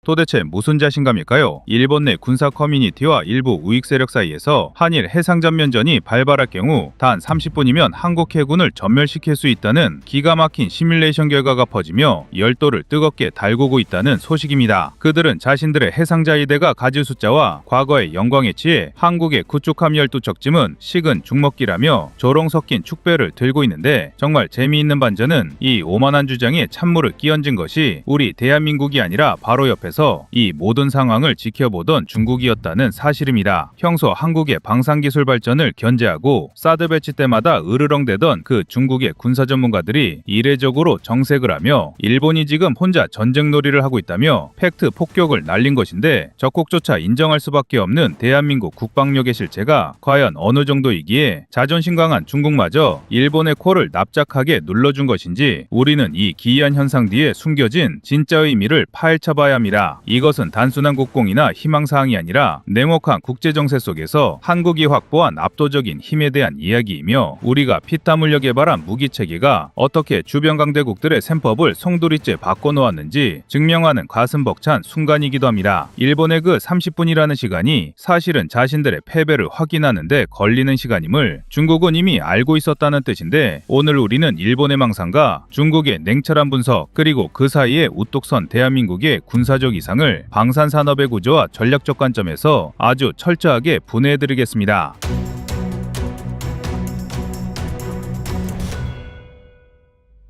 도대체 무슨 자신감일까요? 일본 내 군사 커뮤니티와 일부 우익 세력 사이에서 한일 해상전면전이 발발할 경우 단 30분이면 한국 해군을 전멸시킬 수 있다는 기가 막힌 시뮬레이션 결과가 퍼지며 열도를 뜨겁게 달구고 있다는 소식입니다. 그들은 자신들의 해상자위대가 가질 숫자와 과거의 영광에 치해 한국의 구축함 열두 척짐은 식은 죽먹기라며 조롱 섞인 축배를 들고 있는데, 정말 재미있는 반전은 이 오만한 주장에 찬물을 끼얹은 것이 우리 대한민국이 아니라 바로 옆에서 이 모든 상황을 지켜보던 중국이었다는 사실입니다. 평소 한국의 방산기술 발전을 견제하고 사드 배치 때마다 으르렁대던 그 중국의 군사 전문가들이 이례적으로 정색을 하며 일본이 지금 혼자 전쟁놀이를 하고 있다며 팩트 폭격을 날린 것인데, 적국조차 인정할 수밖에 없는 대한민국 국방력의 실체가 과연 어느 정도이기에 자존심 강한 중국마저 일본의 코를 납작하게 눌러준 것인지 우리는 이 기이한 현상 뒤에 숨겨진 진짜 의미를 파헤쳐봐야 합니다. 이것은 단순한 국공이나 희망사항이 아니라 냉혹한 국제정세 속에서 한국이 확보한 압도적인 힘에 대한 이야기이며, 우리가 피땀 흘려 개발한 무기체계가 어떻게 주변 강대국들의 셈법을 송두리째 바꿔놓았는지 증명하는 가슴 벅찬 순간이기도 합니다. 일본의 그 30분이라는 시간이 사실은 자신들의 패배를 확인하는 데 걸리는 시간임을 중국은 이미 알고 있었다는 뜻인데, 오늘 우리는 일본의 망상과 중국의 냉철한 분석, 그리고 그 사이에 우뚝 선 대한민국의 군사적 이상을 방산산업의 구조와 전략적 관점에서 아주 철저하게 분해해드리겠습니다.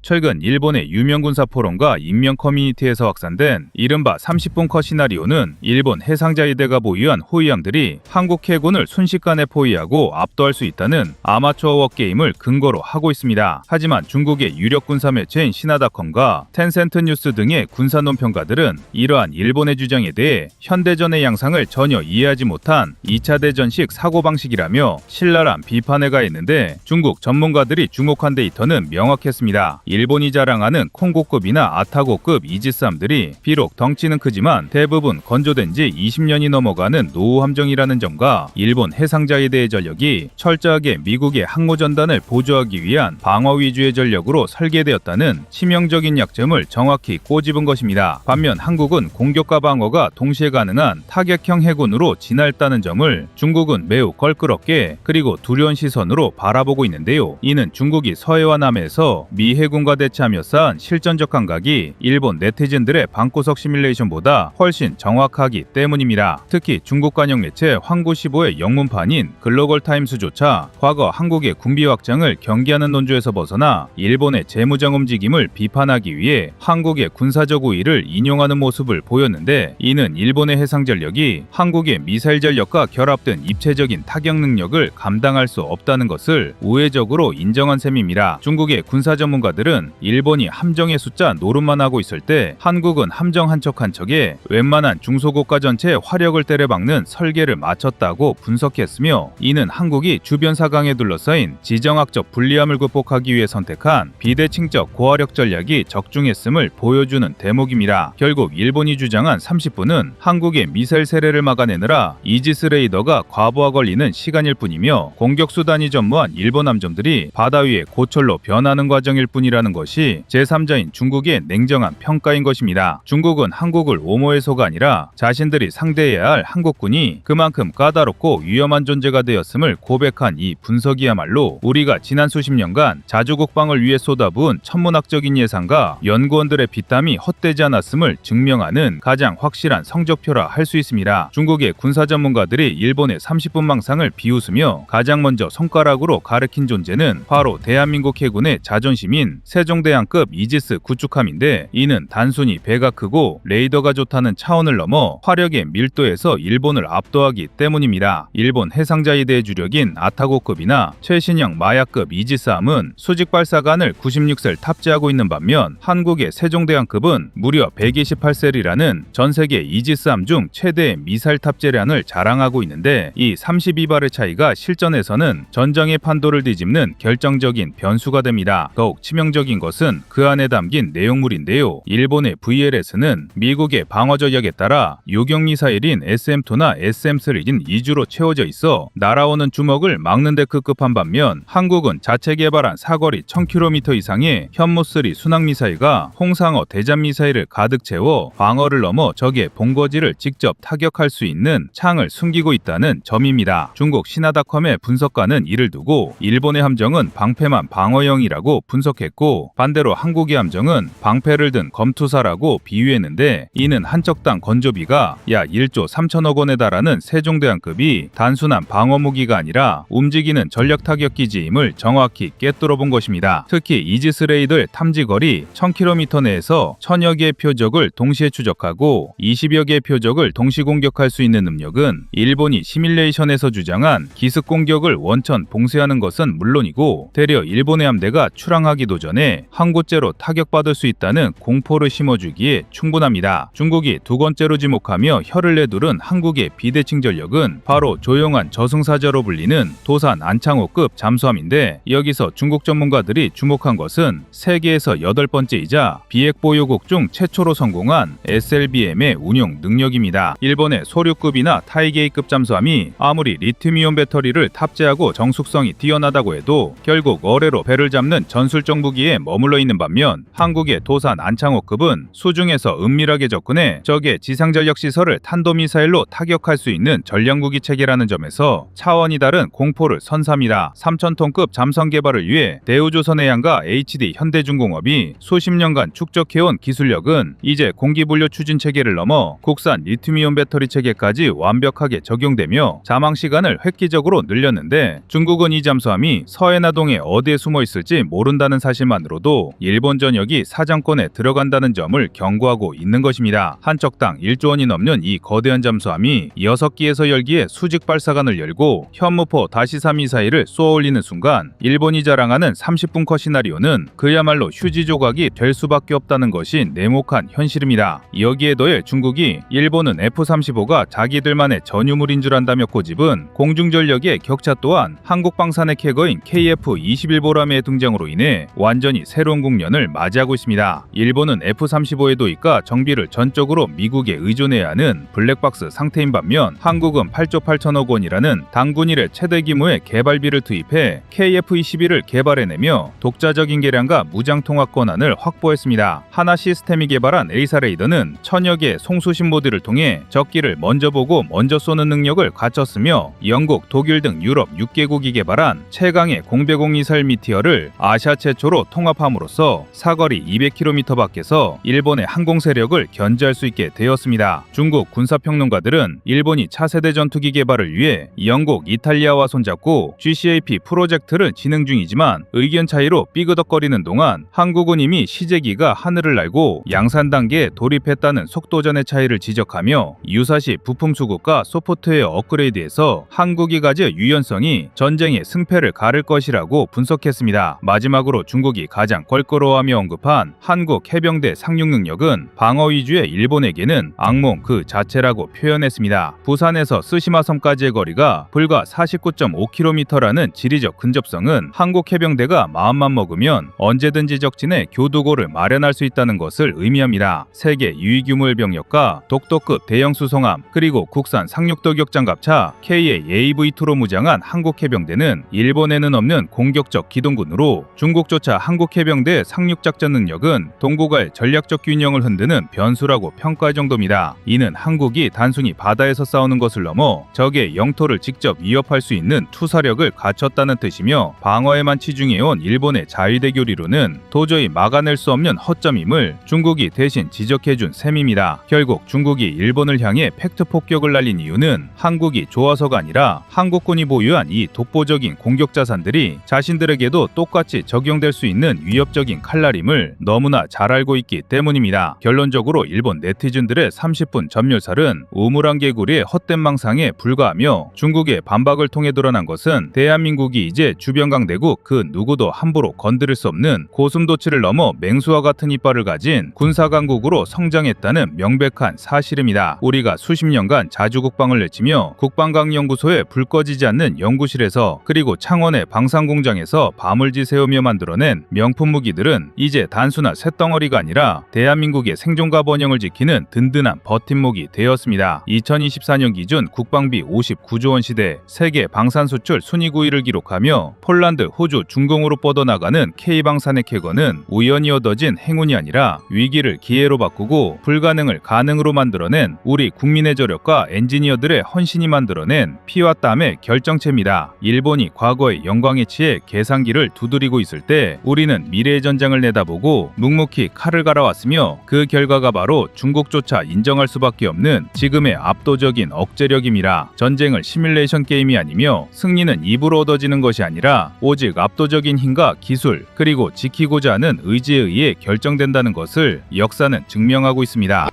최근 일본의 유명 군사 포럼과 인명 커뮤니티에서 확산된 이른바 30분 컷 시나리오는 일본 해상자위대가 보유한 호위함들이 한국 해군을 순식간에 포위하고 압도할 수 있다는 아마추어 워게임을 근거로 하고 있습니다. 하지만 중국의 유력 군사 매체인 신화닷컴과 텐센트 뉴스 등의 군사 논평가들은 이러한 일본의 주장에 대해 현대전의 양상을 전혀 이해하지 못한 2차 대전식 사고방식이라며 신랄한 비판을 가했는데, 중국 전문가들이 주목한 데이터는 명확했습니다. 일본이 자랑하는 콩고급이나 아타고급 이지스함들이 비록 덩치는 크지만 대부분 건조된 지 20년이 넘어가는 노후 함정이라는 점과 일본 해상자위대의 전력이 철저하게 미국의 항모 전단을 보조하기 위한 방어 위주의 전력으로 설계되었다는 치명적인 약점을 정확히 꼬집은 것입니다. 반면 한국은 공격과 방어가 동시에 가능한 타격형 해군으로 진화했다는 점을 중국은 매우 껄끄럽게 그리고 두려운 시선으로 바라보고 있는데요. 이는 중국이 서해와 남해에서 미 해군 과 대치하며 쌓은 실전적 감각이 일본 네티즌들의 방구석 시뮬레이션보다 훨씬 정확하기 때문입니다. 특히 중국 관영 매체 황구시보의 영문판인 글로벌타임스조차 과거 한국의 군비 확장을 경계하는 논조에서 벗어나 일본의 재무장 움직임을 비판하기 위해 한국의 군사적 우위를 인용하는 모습을 보였는데, 이는 일본의 해상 전력이 한국의 미사일 전력과 결합된 입체적인 타격 능력을 감당할 수 없다는 것을 우회적으로 인정한 셈입니다. 중국의 군사 전문가들은 일본이 함정의 숫자 노름만 하고 있을 때 한국은 함정 한 척 한 척에 웬만한 중소고가 전체의 화력을 때려박는 설계를 마쳤다고 분석했으며, 이는 한국이 주변 사강에 둘러싸인 지정학적 불리함을 극복하기 위해 선택한 비대칭적 고화력 전략이 적중했음을 보여주는 대목입니다. 결국 일본이 주장한 30분은 한국의 미사일 세례를 막아내느라 이지스 레이더가 과부하 걸리는 시간일 뿐이며, 공격수단이 전무한 일본 함정들이 바다 위에 고철로 변하는 과정일 뿐이라는 것이 제3자인 중국의 냉정한 평가인 것입니다. 중국은 한국을 옹호해서가 아니라 자신들이 상대해야 할 한국군이 그만큼 까다롭고 위험한 존재가 되었음을 고백한 이 분석이야말로 우리가 지난 수십 년간 자주국방을 위해 쏟아부은 천문학적인 예상과 연구원들의 피땀이 헛되지 않았음을 증명하는 가장 확실한 성적표라 할 수 있습니다. 중국의 군사 전문가들이 일본의 30분 망상을 비웃으며 가장 먼저 손가락으로 가리킨 존재는 바로 대한민국 해군의 자존심인 세종대왕급 이지스 구축함인데, 이는 단순히 배가 크고 레이더가 좋다는 차원을 넘어 화력의 밀도에서 일본을 압도하기 때문입니다. 일본 해상자위대의 주력인 아타고급이나 최신형 마야급 이지스함은 수직 발사관을 96셀 탑재하고 있는 반면, 한국의 세종대왕급은 무려 128셀이라는 전세계 이지스함 중 최대의 미사일 탑재량을 자랑하고 있는데, 이 32발의 차이가 실전에서는 전장의 판도를 뒤집는 결정적인 변수가 됩니다. 더욱 치명적인 핵심적인 것은 그 안에 담긴 내용물인데요. 일본의 VLS는 미국의 방어 전략에 따라 요격 미사일인 SM-2나 SM-3인 2주로 채워져 있어 날아오는 주먹을 막는 데 급급한 반면 한국은 자체 개발한 사거리 1000km 이상의 현무3 순항미사일과 홍상어 대잠미사일을 가득 채워 방어를 넘어 적의 본거지를 직접 타격할 수 있는 창을 숨기고 있다는 점입니다. 중국 신화닷컴의 분석가는 이를 두고 일본의 함정은 방패만 방어형이라고 분석했고 반대로 한국의 함정은 방패를 든 검투사라고 비유했는데 이는 한척당 건조비가 약 1조 3천억 원에 달하는 세종대왕급이 단순한 방어무기가 아니라 움직이는 전략타격기지임을 정확히 꿰뚫어본 것입니다. 특히 이지스 레이더의 탐지거리 1000km 내에서 1000여 개의 표적을 동시에 추적하고 20여 개의 표적을 동시 공격할 수 있는 능력은 일본이 시뮬레이션에서 주장한 기습 공격을 원천 봉쇄하는 것은 물론이고 되려 일본의 함대가 출항하기도 전에 한 곳째로 타격받을 수 있다는 공포를 심어주기에 충분합니다. 중국이 두 번째로 지목하며 혀를 내두른 한국의 비대칭 전력은 바로 조용한 저승사자로 불리는 도산 안창호급 잠수함인데 여기서 중국 전문가들이 주목한 것은 세계에서 8번째이자 비핵 보유국 중 최초로 성공한 SLBM의 운용 능력입니다. 일본의 소류급이나 타이게이급 잠수함이 아무리 리튬이온 배터리를 탑재하고 정숙성이 뛰어나다고 해도 결국 어뢰로 배를 잡는 전술적 무기에 머물러 있는 반면 한국의 도산 안창호급은 수중에서 은밀하게 접근해 적의 지상전력 시설을 탄도미사일로 타격할 수 있는 전략무기 체계라는 점에서 차원이 다른 공포를 선사합니다. 3000톤급 잠수함 개발을 위해 대우조선해양과 HD 현대중공업이 수십 년간 축적해온 기술력은 이제 공기분류 추진 체계를 넘어 국산 리튬이온 배터리 체계까지 완벽하게 적용되며 자망 시간을 획기적으로 늘렸는데 중국은 이 잠수함이 서해나동에 어디에 숨어 있을지 모른다는 사실만으로도 일본 전역이 사정권에 들어간다는 점을 경고하고 있는 것입니다. 한 척당 1조 원이 넘는 이 거대한 잠수함이 6기에서 10기의 수직 발사관을 열고 현무포 다시3 미사일을 쏘아올리는 순간 일본이 자랑하는 30분 컷 시나리오는 그야말로 휴지 조각이 될 수밖에 없다는 것이 냉혹한 현실입니다. 여기에 더해 중국이 일본은 F-35가 자기들만의 전유물인 줄 안다며 꼬집은 공중전력의 격차 또한 한국 방산의 캐거인 KF-21보람의 등장으로 인해 완전히 새로운 국면을 맞이하고 있습니다. 일본은 F-35의 도입과 정비를 전적으로 미국에 의존해야 하는 블랙박스 상태인 반면 한국은 8조 8천억 원이라는 당군 이래 최대 규모의 개발비를 투입해 KF-21을 개발해내며 독자적인 개량과 무장 통합 권한을 확보했습니다. 하나 시스템이 개발한 A사 레이더는 1000여 개의 송수신 모듈을 통해 적기를 먼저 보고 먼저 쏘는 능력을 갖췄으며 영국, 독일 등 유럽 6개국이 개발한 최강의 공배공 미사일 미티어를 아시아 최초로 통합함으로써 사거리 200km 밖에서 일본의 항공 세력을 견제할 수 있게 되었습니다. 중국 군사평론가들은 일본이 차세대 전투기 개발을 위해 영국, 이탈리아와 손잡고 GCAP 프로젝트를 진행 중이지만 의견 차이로 삐그덕거리는 동안 한국은 이미 시제기가 하늘을 날고 양산 단계에 돌입했다는 속도전의 차이를 지적하며 유사시 부품 수급과 소프트웨어 업그레이드에서 한국이 가질 유연성이 전쟁의 승패를 가를 것이라고 분석했습니다. 마지막으로 중국이 가장 껄끄러워하며 언급한 한국 해병대 상륙 능력은 방어 위주의 일본에게는 악몽 그 자체라고 표현했습니다. 부산에서 스시마섬까지의 거리가 불과 49.5km라는 지리적 근접성은 한국 해병대가 마음만 먹으면 언제든지 적진에 교두고를 마련할 수 있다는 것을 의미합니다. 세계 유의규모의 병력과 독도급 대형 수송함 그리고 국산 상륙도격 장갑차 KA-AV2로 무장한 한국 해병대는 일본에는 없는 공격적 기동군으로 중국조차 한국 해병대의 상륙작전 능력은 동북아의 전략적 균형을 흔드는 변수라고 평가할 정도입니다. 이는 한국이 단순히 바다에서 싸우는 것을 넘어 적의 영토를 직접 위협할 수 있는 투사력을 갖췄다는 뜻이며 방어에만 치중해온 일본의 자위대교리로는 도저히 막아낼 수 없는 허점임을 중국이 대신 지적해준 셈입니다. 결국 중국이 일본을 향해 팩트 폭격을 날린 이유는 한국이 좋아서가 아니라 한국군이 보유한 이 독보적인 공격 자산들이 자신들에게도 똑같이 적용될 수 있는 위협적인 칼날임을 너무나 잘 알고 있기 때문입니다. 결론적으로 일본 네티즌들의 30분 전멸살은 우물안 개구리의 헛된 망상에 불과하며 중국의 반박을 통해 드러난 것은 대한민국이 이제 주변 강대국 그 누구도 함부로 건드릴 수 없는 고슴도치를 넘어 맹수와 같은 이빨을 가진 군사강국으로 성장했다는 명백한 사실입니다. 우리가 수십 년간 자주 국방을 외치며 국방과학연구소에 불 꺼지지 않는 연구실에서 그리고 창원의 방산공장에서 밤을 지새우며 만들어낸 명품 무기들은 이제 단순한 쇳덩어리가 아니라 대한민국의 생존과 번영을 지키는 든든한 버팀목이 되었습니다. 2024년 기준 국방비 59조 원 시대 세계 방산 수출 순위 9위를 기록하며 폴란드, 호주, 중공으로 뻗어나가는 K방산의 쾌거는 우연히 얻어진 행운이 아니라 위기를 기회로 바꾸고 불가능을 가능으로 만들어낸 우리 국민의 저력과 엔지니어들의 헌신이 만들어낸 피와 땀의 결정체입니다. 일본이 과거의 영광에 치해 계산기를 두드리고 있을 때 우리는 미래의 전장을 내다보고 묵묵히 칼을 갈아왔으며 그 결과가 바로 중국조차 인정할 수밖에 없는 지금의 압도적인 억제력임이라. 전쟁을 시뮬레이션 게임이 아니며 승리는 입으로 얻어지는 것이 아니라 오직 압도적인 힘과 기술 그리고 지키고자 하는 의지에 의해 결정된다는 것을 역사는 증명하고 있습니다.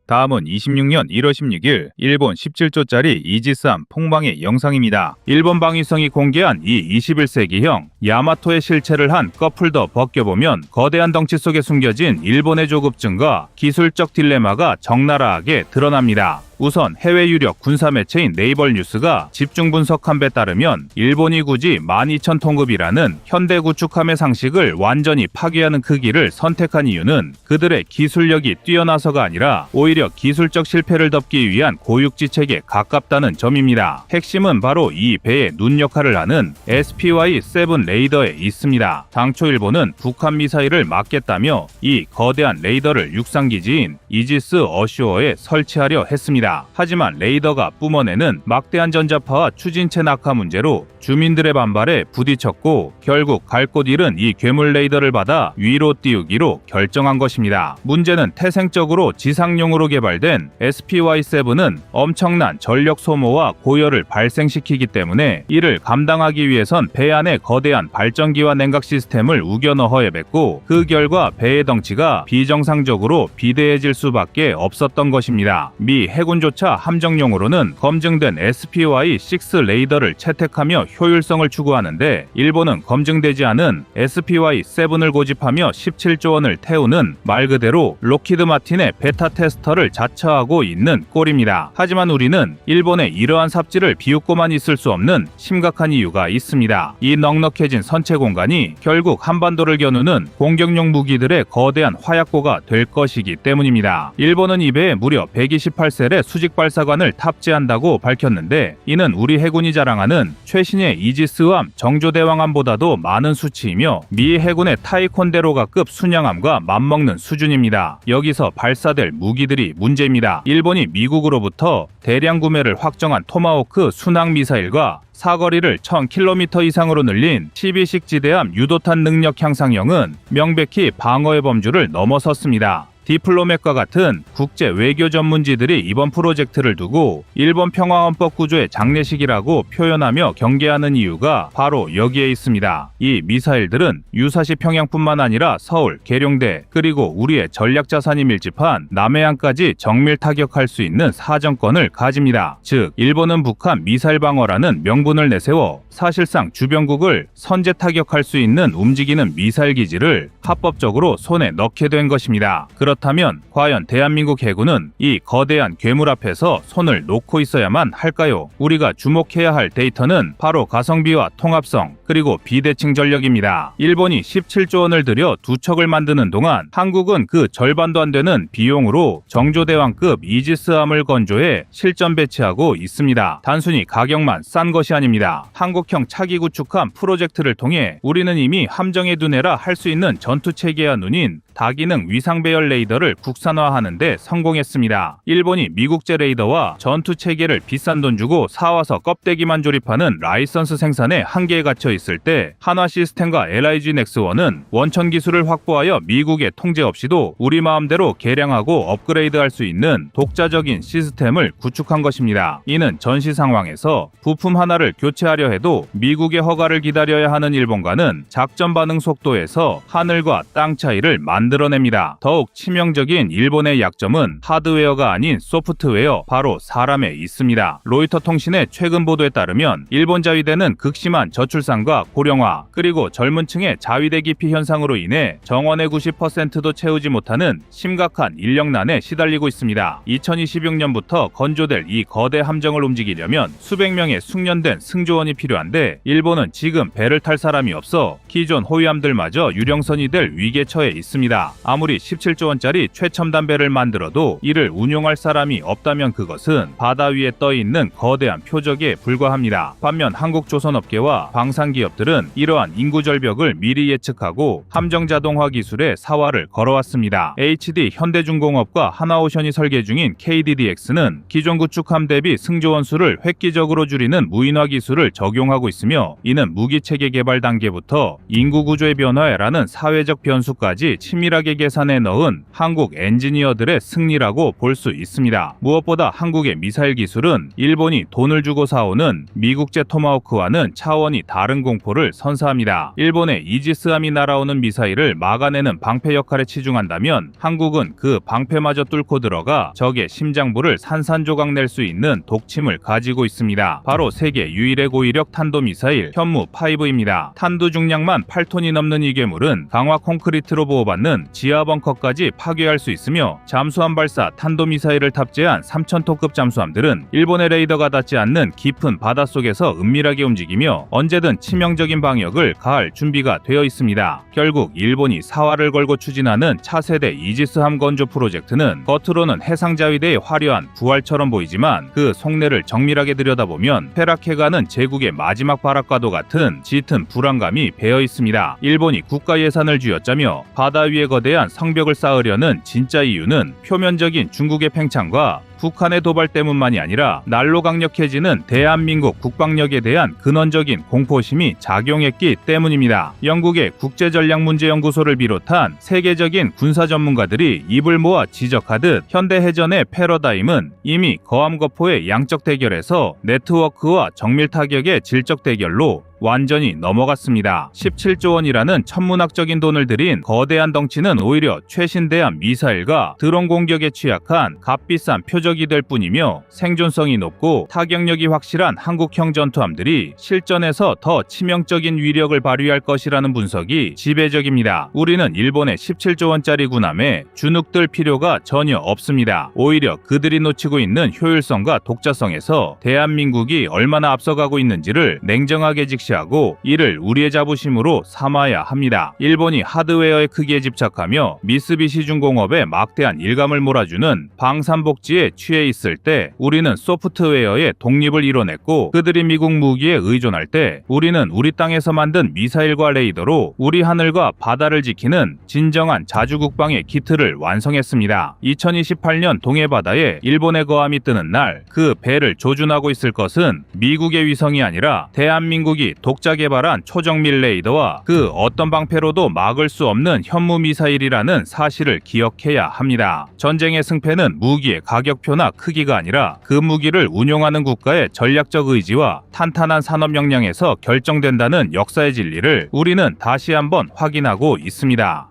다음은 26년 1월 16일 일본 17조짜리 이지스함 폭망의 영상입니다. 일본 방위성이 공개한 이 21세기형 야마토의 실체를 한 꺼풀더 벗겨보면 거대한 덩치 속에 숨겨진 일본의 조급증과 기술적 딜레마가 적나라하게 드러납니다. 우선 해외 유력 군사 매체인 네이벌 뉴스가 집중 분석한 데 따르면 일본이 굳이 12,000톤급이라는 현대 구축함의 상식을 완전히 파괴하는 크기를 선택한 이유는 그들의 기술력이 뛰어나서가 아니라 오히려 기술적 실패를 덮기 위한 고육지책에 가깝다는 점입니다. 핵심은 바로 이 배의 눈 역할을 하는 SPY-7 레이더에 있습니다. 당초 일본은 북한 미사일을 막겠다며 이 거대한 레이더를 육상기지인 이지스 어쇼어에 설치하려 했습니다. 하지만 레이더가 뿜어내는 막대한 전자파와 추진체 낙하 문제로 주민들의 반발에 부딪혔고 결국 갈 곳 잃은 이 괴물 레이더를 받아 위로 띄우기로 결정한 것입니다. 문제는 태생적으로 지상용으로 개발된 SPY-7은 엄청난 전력 소모와 고열을 발생시키기 때문에 이를 감당하기 위해선 배 안에 거대한 발전기와 냉각 시스템을 우겨 넣어야 했고 그 결과 배의 덩치가 비정상적으로 비대해질 수밖에 없었던 것입니다. 미 해군조차 함정용으로는 검증된 SPY-6 레이더를 채택하며 효율성을 추구하는데 일본은 검증되지 않은 SPY-7을 고집하며 17조 원을 태우는 말 그대로 로키드 마틴의 베타 테스터를 자처하고 있는 꼴입니다. 하지만 우리는 일본의 이러한 삽질을 비웃고만 있을 수 없는 심각한 이유가 있습니다. 이 넉넉해진 선체 공간이 결국 한반도를 겨누는 공격용 무기들의 거대한 화약고가 될 것이기 때문입니다. 일본은 이 배에 무려 128셀의 수직 발사관을 탑재한다고 밝혔는데 이는 우리 해군이 자랑하는 최신의 이지스함 정조대왕함보다도 많은 수치이며 미 해군의 타이콘데로가급 순양함과 맞먹는 수준입니다. 여기서 발사될 무기들이 문제입니다. 일본이 미국으로부터 대량 구매를 확정한 토마호크 순항 미사일과 사거리를 1000km 이상으로 늘린 12식 지대함 유도탄 능력 향상형은 명백히 방어의 범주를 넘어섰습니다. 디플로맷과 같은 국제 외교 전문지들이 이번 프로젝트를 두고 일본 평화헌법 구조의 장례식이라고 표현하며 경계하는 이유가 바로 여기에 있습니다. 이 미사일들은 유사시 평양뿐만 아니라 서울, 계룡대 그리고 우리의 전략자산이 밀집한 남해안까지 정밀 타격할 수 있는 사정권을 가집니다. 즉 일본은 북한 미사일 방어라는 명분을 내세워 사실상 주변국을 선제 타격할 수 있는 움직이는 미사일 기지를 합법적으로 손에 넣게 된 것입니다. 그렇다면 과연 대한민국 해군은 이 거대한 괴물 앞에서 손을 놓고 있어야만 할까요? 우리가 주목해야 할 데이터는 바로 가성비와 통합성 그리고 비대칭 전력입니다. 일본이 17조 원을 들여 두 척을 만드는 동안 한국은 그 절반도 안 되는 비용으로 정조대왕급 이지스함을 건조해 실전 배치하고 있습니다. 단순히 가격만 싼 것이 아닙니다. 한국형 차기 구축함 프로젝트를 통해 우리는 이미 함정에 두내라 할 수 있는 전투체계와 눈인 다기능 위상배열 레이더를 국산화하는 데 성공했습니다. 일본이 미국제 레이더와 전투체계를 비싼 돈 주고 사와서 껍데기만 조립하는 라이선스 생산에 한계에 갇혀 있을 때 한화 시스템과 LIG 넥스원은 원천 기술을 확보하여 미국의 통제 없이도 우리 마음대로 개량하고 업그레이드할 수 있는 독자적인 시스템을 구축한 것입니다. 이는 전시 상황에서 부품 하나를 교체하려 해도 미국의 허가를 기다려야 하는 일본과는 작전 반응 속도에서 하늘과 땅 차이를 만들어냅니다. 더욱 치명적인 일본의 약점은 하드웨어가 아닌 소프트웨어, 바로 사람에 있습니다. 로이터 통신의 최근 보도에 따르면 일본 자위대는 극심한 저출산과 고령화, 그리고 젊은 층의 자위대 기피 현상으로 인해 정원의 90%도 채우지 못하는 심각한 인력난에 시달리고 있습니다. 2026년부터 건조될 이 거대 함정을 움직이려면 수백 명의 숙련된 승조원이 필요한데 일본은 지금 배를 탈 사람이 없어 기존 호위함들마저 유령선이 될 위기에 처해 있습니다. 아무리 17조 원짜리 최첨단 배를 만들어도 이를 운용할 사람이 없다면 그것은 바다 위에 떠 있는 거대한 표적에 불과합니다. 반면 한국 조선업계와 방산기업들은 이러한 인구 절벽을 미리 예측하고 함정 자동화 기술의 사활을 걸어왔습니다. HD 현대중공업과 하나오션이 설계 중인 KDDX는 기존 구축함 대비 승조원 수를 획기적으로 줄이는 무인화 기술을 적용하고 있으며 이는 무기 체계 개발 단계부터 인구 구조의 변화에라는 사회적 변수까지 치밀하게 계산해 넣은 한국 엔지니어들의 승리라고 볼 수 있습니다. 무엇보다 한국의 미사일 기술은 일본이 돈을 주고 사오는 미국제 토마호크와는 차원이 다른 공포를 선사합니다. 일본의 이지스함이 날아오는 미사일을 막아내는 방패 역할에 치중한다면 한국은 그 방패마저 뚫고 들어가 적의 심장부를 산산조각 낼 수 있는 독침을 가지고 있습니다. 바로 세계 유일의 고위력 탄도미사일 현무5입니다. 탄두 중량만 8톤이 넘는 이 괴물은 강화 콘크리트로 보호받는 지하 벙커까지 파괴할 수 있으며 잠수함 발사 탄도미사일을 탑재한 3000톤급 잠수함들은 일본의 레이더가 닿지 않는 깊은 바닷속에서 은밀하게 움직이며 언제든 치명적인 방역을 가할 준비가 되어 있습니다. 결국 일본이 사활을 걸고 추진하는 차세대 이지스함 건조 프로젝트는 겉으로는 해상자위대의 화려한 부활처럼 보이지만 그 속내를 정밀하게 들여다보면 폐락해가는 제국의 마지막 발악과도 같은 짙은 불안감이 배어 있습니다. 일본이 국가 예산을 쥐어짜며 바다 위에 거대한 성벽을 쌓으려는 진짜 이유는 표면적인 중국의 팽창과 북한의 도발 때문만이 아니라 날로 강력해지는 대한민국 국방력에 대한 근원적인 공포심이 작용했기 때문입니다. 영국의 국제전략문제연구소를 비롯한 세계적인 군사 전문가들이 입을 모아 지적하듯 현대해전의 패러다임은 이미 거암거포의 양적 대결에서 네트워크와 정밀 타격의 질적 대결로 완전히 넘어갔습니다. 17조 원이라는 천문학적인 돈을 들인 거대한 덩치는 오히려 최신대한 미사일과 드론 공격에 취약한 값비싼 표적이 될 뿐이며 생존성이 높고 타격력이 확실한 한국형 전투함들이 실전에서 더 치명적인 위력을 발휘할 것이라는 분석이 지배적입니다. 우리는 일본의 17조 원짜리 군함에 주눅들 필요가 전혀 없습니다. 오히려 그들이 놓치고 있는 효율성과 독자성에서 대한민국이 얼마나 앞서가고 있는지를 냉정하게 직시하고 이를 우리의 자부심으로 삼아야 합니다. 일본이 하드웨어의 크기에 집착하며 미쓰비시 중공업에 막대한 일감을 몰아주는 방산복지에 취해 있을 때 우리는 소프트웨어의 독립을 이뤄냈고 그들이 미국 무기에 의존할 때 우리는 우리 땅에서 만든 미사일과 레이더로 우리 하늘과 바다를 지키는 진정한 자주국방의 기틀을 완성했습니다. 2028년 동해바다에 일본의 거함이 뜨는 날 그 배를 조준하고 있을 것은 미국의 위성이 아니라 대한민국이 독자 개발한 초정밀 레이더와 그 어떤 방패로도 막을 수 없는 현무 미사일이라는 사실을 기억해야 합니다. 전쟁의 승패는 무기의 가격표나 크기가 아니라 그 무기를 운용하는 국가의 전략적 의지와 탄탄한 산업 역량에서 결정된다는 역사의 진리를 우리는 다시 한번 확인하고 있습니다.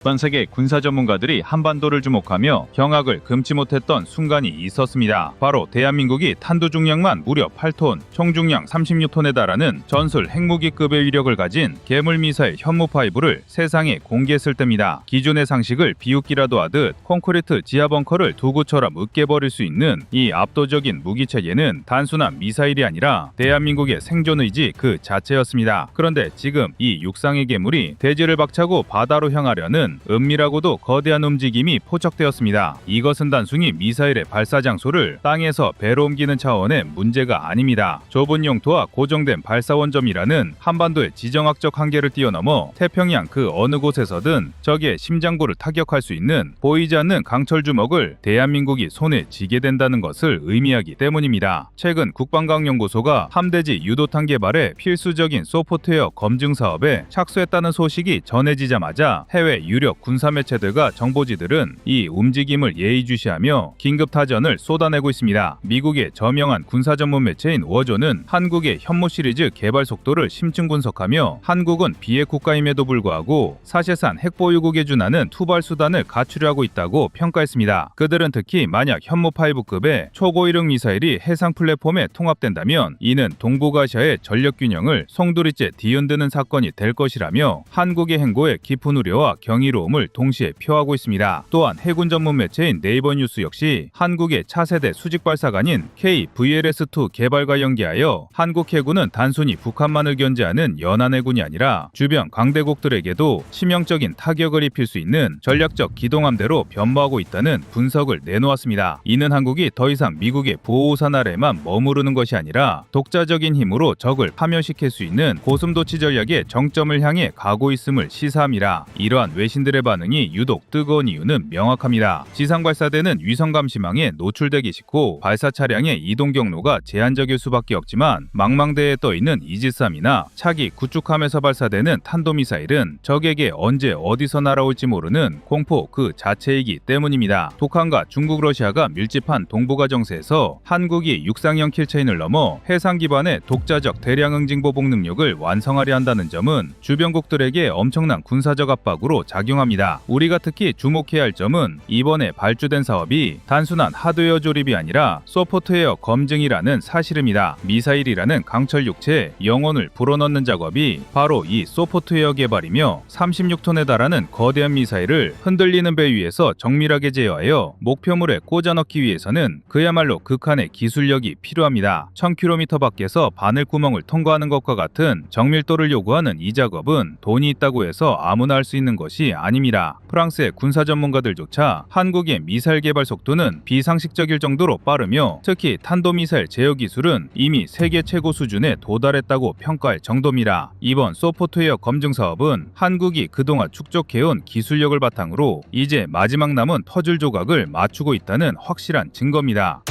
전 세계 군사 전문가들이 한반도를 주목하며 경악을 금치 못했던 순간이 있었습니다. 바로 대한민국이 탄두 중량만 무려 8톤, 총 중량 36톤에 달하는 전술 핵무기급의 위력을 가진 괴물 미사일 현무5를 세상에 공개했을 때입니다. 기존의 상식을 비웃기라도 하듯 콘크리트 지하 벙커를 도구처럼 으깨버릴 수 있는 이 압도적인 무기체계는 단순한 미사일이 아니라 대한민국의 생존의지 그 자체였습니다. 그런데 지금 이 육상의 괴물이 대지를 박차고 바다로 향하려는 은밀하고도 거대한 움직임이 포착되었습니다. 이것은 단순히 미사일의 발사 장소를 땅에서 배로 옮기는 차원의 문제가 아닙니다. 좁은 용토와 고정된 발사 원점이라는 한반도의 지정학적 한계를 뛰어넘어 태평양 그 어느 곳에서든 적의 심장부를 타격할 수 있는 보이지 않는 강철 주먹을 대한민국이 손에 쥐게 된다는 것을 의미하기 때문입니다. 최근 국방과학연구소가 함대지 유도탄 개발에 필수적인 소프트웨어 검증 사업에 착수했다는 소식이 전해지자마자 해외 유력 유력 군사 매체들과 정보지들은 이 움직임을 예의주시하며 긴급 타전을 쏟아내고 있습니다. 미국의 저명한 군사 전문 매체인 워존은 한국의 현무 시리즈 개발 속도를 심층 분석하며 한국은 비핵 국가임에도 불구하고 사실상 핵보유국에 준하는 투발 수단을 갖추려고 있다고 평가했습니다. 그들은 특히 만약 현무5급의 초고위력 미사일이 해상 플랫폼에 통합된다면 이는 동북아시아의 전력 균형을 송두리째 뒤흔드는 사건이 될 것이라며 한국의 행보에 깊은 우려와 경이로움을 동시에 표하고 있습니다. 또한 해군 전문 매체인 네이버 뉴스 역시 한국의 차세대 수직 발사관인 KVLS-2 개발과 연계하여 한국 해군은 단순히 북한만을 견제하는 연안 해군이 아니라 주변 강대국들에게도 치명적인 타격을 입힐 수 있는 전략적 기동함대로 변모하고 있다는 분석을 내놓았습니다. 이는 한국이 더 이상 미국의 보호선 아래만 머무르는 것이 아니라 독자적인 힘으로 적을 파멸시킬 수 있는 고슴도치 전략의 정점을 향해 가고 있음을 시사함이라. 이러한 외신들의 반응이 유독 뜨거운 이유는 명확합니다. 지상 발사대는 위성 감시망에 노출되기 쉽고 발사 차량의 이동 경로가 제한적일 수밖에 없지만 망망대에 떠있는 이지스함이나 차기 구축함에서 발사되는 탄도미사일은 적에게 언제 어디서 날아올지 모르는 공포 그 자체이기 때문입니다. 북한과 중국, 러시아가 밀집한 동북아 정세에서 한국이 육상형 킬체인을 넘어 해상 기반의 독자적 대량 응징 보복 능력을 완성하려 한다는 점은 주변국들에게 엄청난 군사적 압박으로 작용합니다. 우리가 특히 주목해야 할 점은 이번에 발주된 사업이 단순한 하드웨어 조립이 아니라 소프트웨어 검증이라는 사실입니다. 미사일이라는 강철 육체에 영혼을 불어넣는 작업이 바로 이 소프트웨어 개발이며 36톤에 달하는 거대한 미사일을 흔들리는 배 위에서 정밀하게 제어하여 목표물에 꽂아넣기 위해서는 그야말로 극한의 기술력이 필요합니다. 1000km 밖에서 바늘구멍을 통과하는 것과 같은 정밀도를 요구하는 이 작업은 돈이 있다고 해서 아무나 할 수 있는 것이 아닙니다. 프랑스의 군사 전문가들조차 한국의 미사일 개발 속도는 비상식적일 정도로 빠르며 특히 탄도미사일 제어 기술은 이미 세계 최고 수준에 도달했다고 평가할 정도입니다. 이번 소프트웨어 검증 사업은 한국이 그동안 축적해온 기술력을 바탕으로 이제 마지막 남은 퍼즐 조각을 맞추고 있다는 확실한 증거입니다.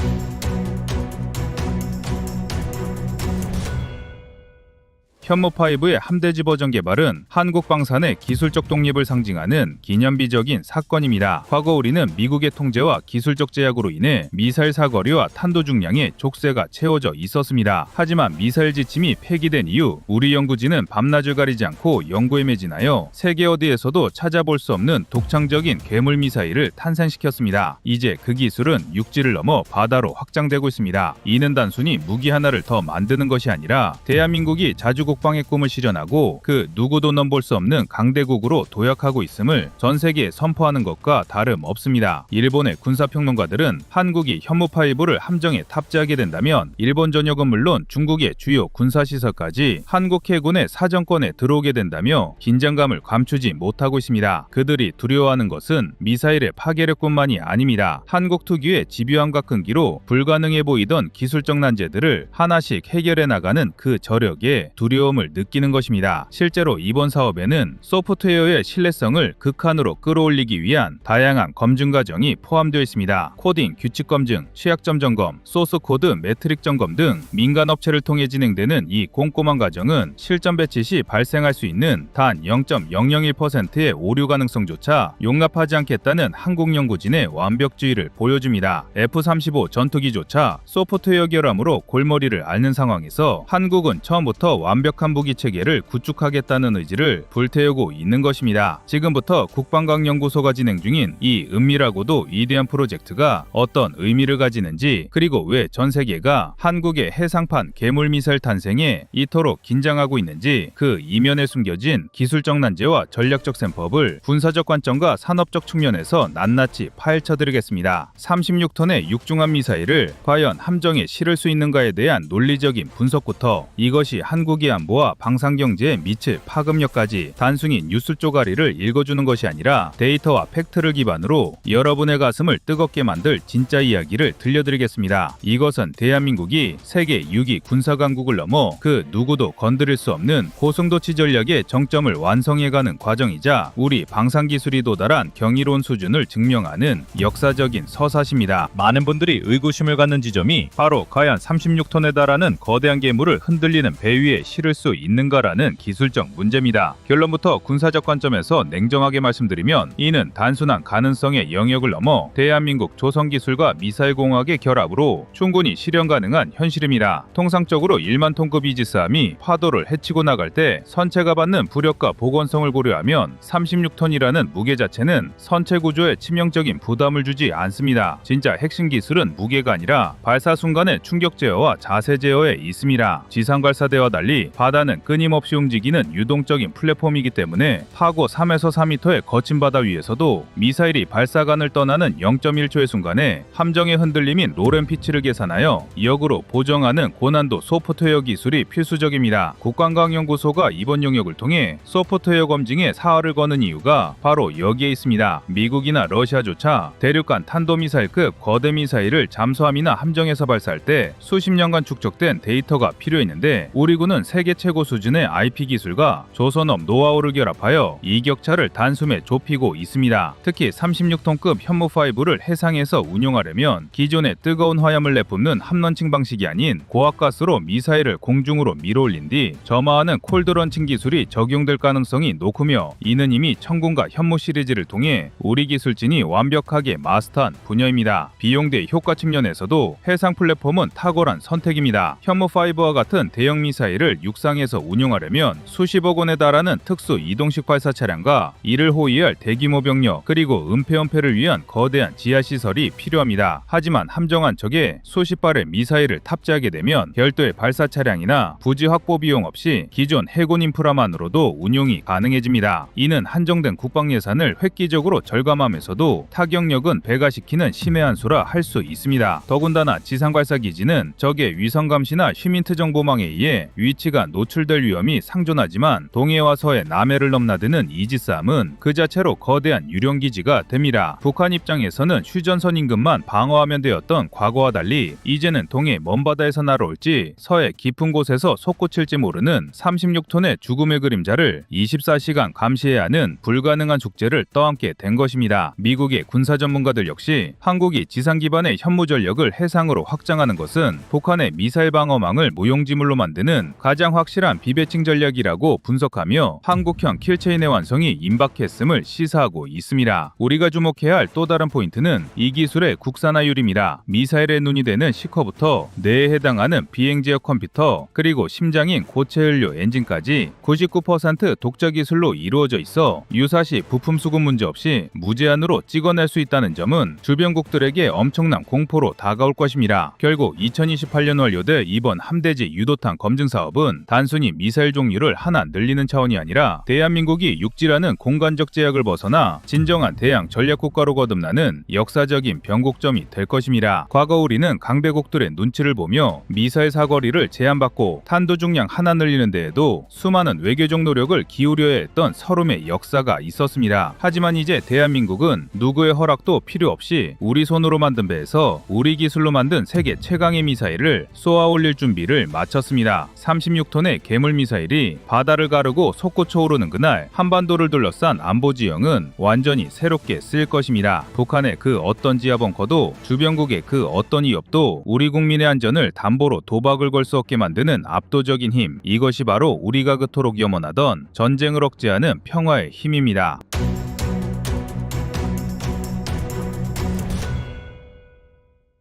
현무5의 함대지 버전 개발은 한국 방산의 기술적 독립을 상징하는 기념비적인 사건입니다. 과거 우리는 미국의 통제와 기술적 제약으로 인해 미사일 사거리와 탄도 중량의 족쇄가 채워져 있었습니다. 하지만 미사일 지침이 폐기된 이후 우리 연구진은 밤낮을 가리지 않고 연구에 매진하여 세계 어디에서도 찾아볼 수 없는 독창적인 괴물 미사일을 탄생시켰습니다. 이제 그 기술은 육지를 넘어 바다로 확장되고 있습니다. 이는 단순히 무기 하나를 더 만드는 것이 아니라 대한민국이 자주국 국방의 꿈을 실현하고 그 누구도 넘볼 수 없는 강대국으로 도약하고 있음을 전 세계에 선포하는 것과 다름없습니다. 일본의 군사평론가들은 한국이 현무5를 함정에 탑재하게 된다면 일본 전역은 물론 중국의 주요 군사시설까지 한국 해군의 사정권에 들어오게 된다며 긴장감을 감추지 못하고 있습니다. 그들이 두려워하는 것은 미사일의 파괴력뿐만이 아닙니다. 한국 특유의 집요함과 끈기로 불가능해 보이던 기술적 난제들을 하나씩 해결해 나가는 그 저력에 두려움을 느끼는 것입니다. 실제로 이번 사업에는 소프트웨어의 신뢰성을 극한으로 끌어올리기 위한 다양한 검증 과정이 포함되어 있습니다. 코딩, 규칙 검증, 취약점 점검, 소스 코드, 매트릭 점검 등 민간 업체를 통해 진행되는 이 꼼꼼한 과정은 실전 배치 시 발생할 수 있는 단 0.001%의 오류 가능성조차 용납하지 않겠다는 한국 연구진의 완벽주의를 보여줍니다. F-35 전투기조차 소프트웨어 결함으로 골머리를 앓는 상황에서 한국은 처음부터 완벽한 무기 체계를 구축하겠다는 의지를 불태우고 있는 것입니다. 지금부터 국방과학연구소가 진행 중인 이 은밀하고도 위대한 프로젝트가 어떤 의미를 가지는지, 그리고 왜 전 세계가 한국의 해상판 괴물 미사일 탄생에 이토록 긴장하고 있는지 그 이면에 숨겨진 기술적 난제와 전략적 셈법을 군사적 관점과 산업적 측면에서 낱낱이 파헤쳐드리겠습니다. 36톤의 육중함 미사일을 과연 함정에 실을 수 있는가에 대한 논리적인 분석부터 이것이 한국의 안보와 방산경제에 미칠 파급력까지 단순히 뉴스 쪼가리를 읽어주는 것이 아니라 데이터와 팩트를 기반으로 여러분의 가슴을 뜨겁게 만들 진짜 이야기를 들려드리겠습니다. 이것은 대한민국이 세계 6위 군사강국을 넘어 그 누구도 건드릴 수 없는 고승도치 전략의 정점을 완성해가는 과정이자 우리 방산기술이 도달한 경이로운 수준을 증명하는 역사적인 서사십니다. 많은 분들이 의구심을 갖는 지점이 바로 과연 36톤에 달하는 거대한 괴물을 흔들리는 배 위에 실을 치를 수 있는가라는 기술적 문제입니다. 결론부터 군사적 관점에서 냉정하게 말씀드리면 이는 단순한 가능성의 영역을 넘어 대한민국 조선기술과 미사일공학의 결합으로 충분히 실현 가능한 현실입니다. 통상적으로 1만 톤급 이지스함이 파도를 헤치고 나갈 때 선체가 받는 부력과 복원성을 고려하면 36톤이라는 무게 자체는 선체 구조에 치명적인 부담을 주지 않습니다. 진짜 핵심 기술은 무게가 아니라 발사 순간의 충격 제어와 자세 제어에 있습니다. 지상 발사대와 달리 바다는 끊임없이 움직이는 유동적인 플랫폼이기 때문에 파고 3에서 4m의 거친 바다 위에서도 미사일이 발사관을 떠나는 0.1초의 순간에 함정의 흔들림인 로렌 피치를 계산하여 역으로 보정하는 고난도 소프트웨어 기술이 필수적입니다. 국방과학연구소가 이번 영역을 통해 소프트웨어 검증에 사활을 거는 이유가 바로 여기에 있습니다. 미국이나 러시아조차 대륙간 탄도미사일급 거대 미사일을 잠수함이나 함정에서 발사할 때 수십 년간 축적된 데이터가 필요했는데 우리 군은 세계 최고 수준의 IP 기술과 조선업 노하우를 결합하여 이 격차를 단숨에 좁히고 있습니다. 특히 36톤급 현무5를 해상에서 운용하려면 기존의 뜨거운 화염을 내뿜는 함런칭 방식이 아닌 고압가스로 미사일을 공중으로 밀어올린 뒤 점화하는 콜드런칭 기술이 적용될 가능성이 높으며 이는 이미 청군과 현무 시리즈를 통해 우리 기술진이 완벽하게 마스터한 분야입니다. 비용 대 효과 측면에서도 해상 플랫폼은 탁월한 선택입니다. 현무5와 같은 대형 미사일을 육상에서 운용하려면 수십억 원에 달하는 특수 이동식 발사 차량과 이를 호위할 대규모 병력 그리고 은폐 위한 거대한 지하시설이 필요합니다. 하지만 함정 한 척에 수십 발의 미사일을 탑재하게 되면 별도의 발사 차량이나 부지 확보 비용 없이 기존 해군 인프라만으로도 운용이 가능해집니다. 이는 한정된 국방 예산을 획기적으로 절감하면서도 타격력은 배가시키는 신의 한 수라 할 수 있습니다. 더군다나 지상 발사 기지는 적의 위성 감시나 휴민트 정보망에 의해 위치가 노출될 위험이 상존하지만 동해와 서해 남해를 넘나드는 이지스함은 그 자체로 거대한 유령 기지가 됩니다. 북한 입장에서는 휴전선 인근만 방어하면 되었던 과거와 달리 이제는 동해 먼바다에서 날아올지 서해 깊은 곳에서 솟구칠지 모르는 36톤의 죽음의 그림자를 24시간 감시해야 하는 불가능한 숙제를 떠안게 된 것입니다. 미국의 군사 전문가들 역시 한국이 지상 기반의 현무 전력을 해상으로 확장하는 것은 북한의 미사일 방어망을 무용지물로 만드는 가장 확실한 비배칭 전략이라고 분석하며 한국형 킬체인의 완성이 임박했음을 시사하고 있습니다. 우리가 주목해야 할 또 다른 포인트는 이 기술의 국산화율입니다. 미사일의 눈이 되는 시커부터 뇌에 해당하는 비행지역 컴퓨터 그리고 심장인 고체 연료 엔진까지 99% 독자 기술로 이루어져 있어 유사시 부품 수급 문제 없이 무제한으로 찍어낼 수 있다는 점은 주변국들에게 엄청난 공포로 다가올 것입니다. 결국 2028년 완료돼 이번 함대지 유도탄 검증 사업은 단순히 미사일 종류를 하나 늘리는 차원이 아니라 대한민국이 육지라는 공간적 제약을 벗어나 진정한 대양 전략국가로 거듭나는 역사적인 변곡점이 될 것입니다. 과거 우리는 강대국들의 눈치를 보며 미사일 사거리를 제한받고 탄도 중량 하나 늘리는 데에도 수많은 외교적 노력을 기울여야 했던 서름의 역사가 있었습니다. 하지만 이제 대한민국은 누구의 허락도 필요 없이 우리 손으로 만든 배에서 우리 기술로 만든 세계 최강의 미사일을 쏘아 올릴 준비를 마쳤습니다. 36톤의 괴물 미사일이 바다를 가르고 솟구쳐 오르는 그날 한반도를 둘러싼 안보지형은 완전히 새롭게 쓰일 것입니다. 북한의 그 어떤 지하 벙커도 주변국의 그 어떤 위협도 우리 국민의 안전을 담보로 도박을 걸 수 없게 만드는 압도적인 힘, 이것이 바로 우리가 그토록 염원하던 전쟁을 억제하는 평화의 힘입니다.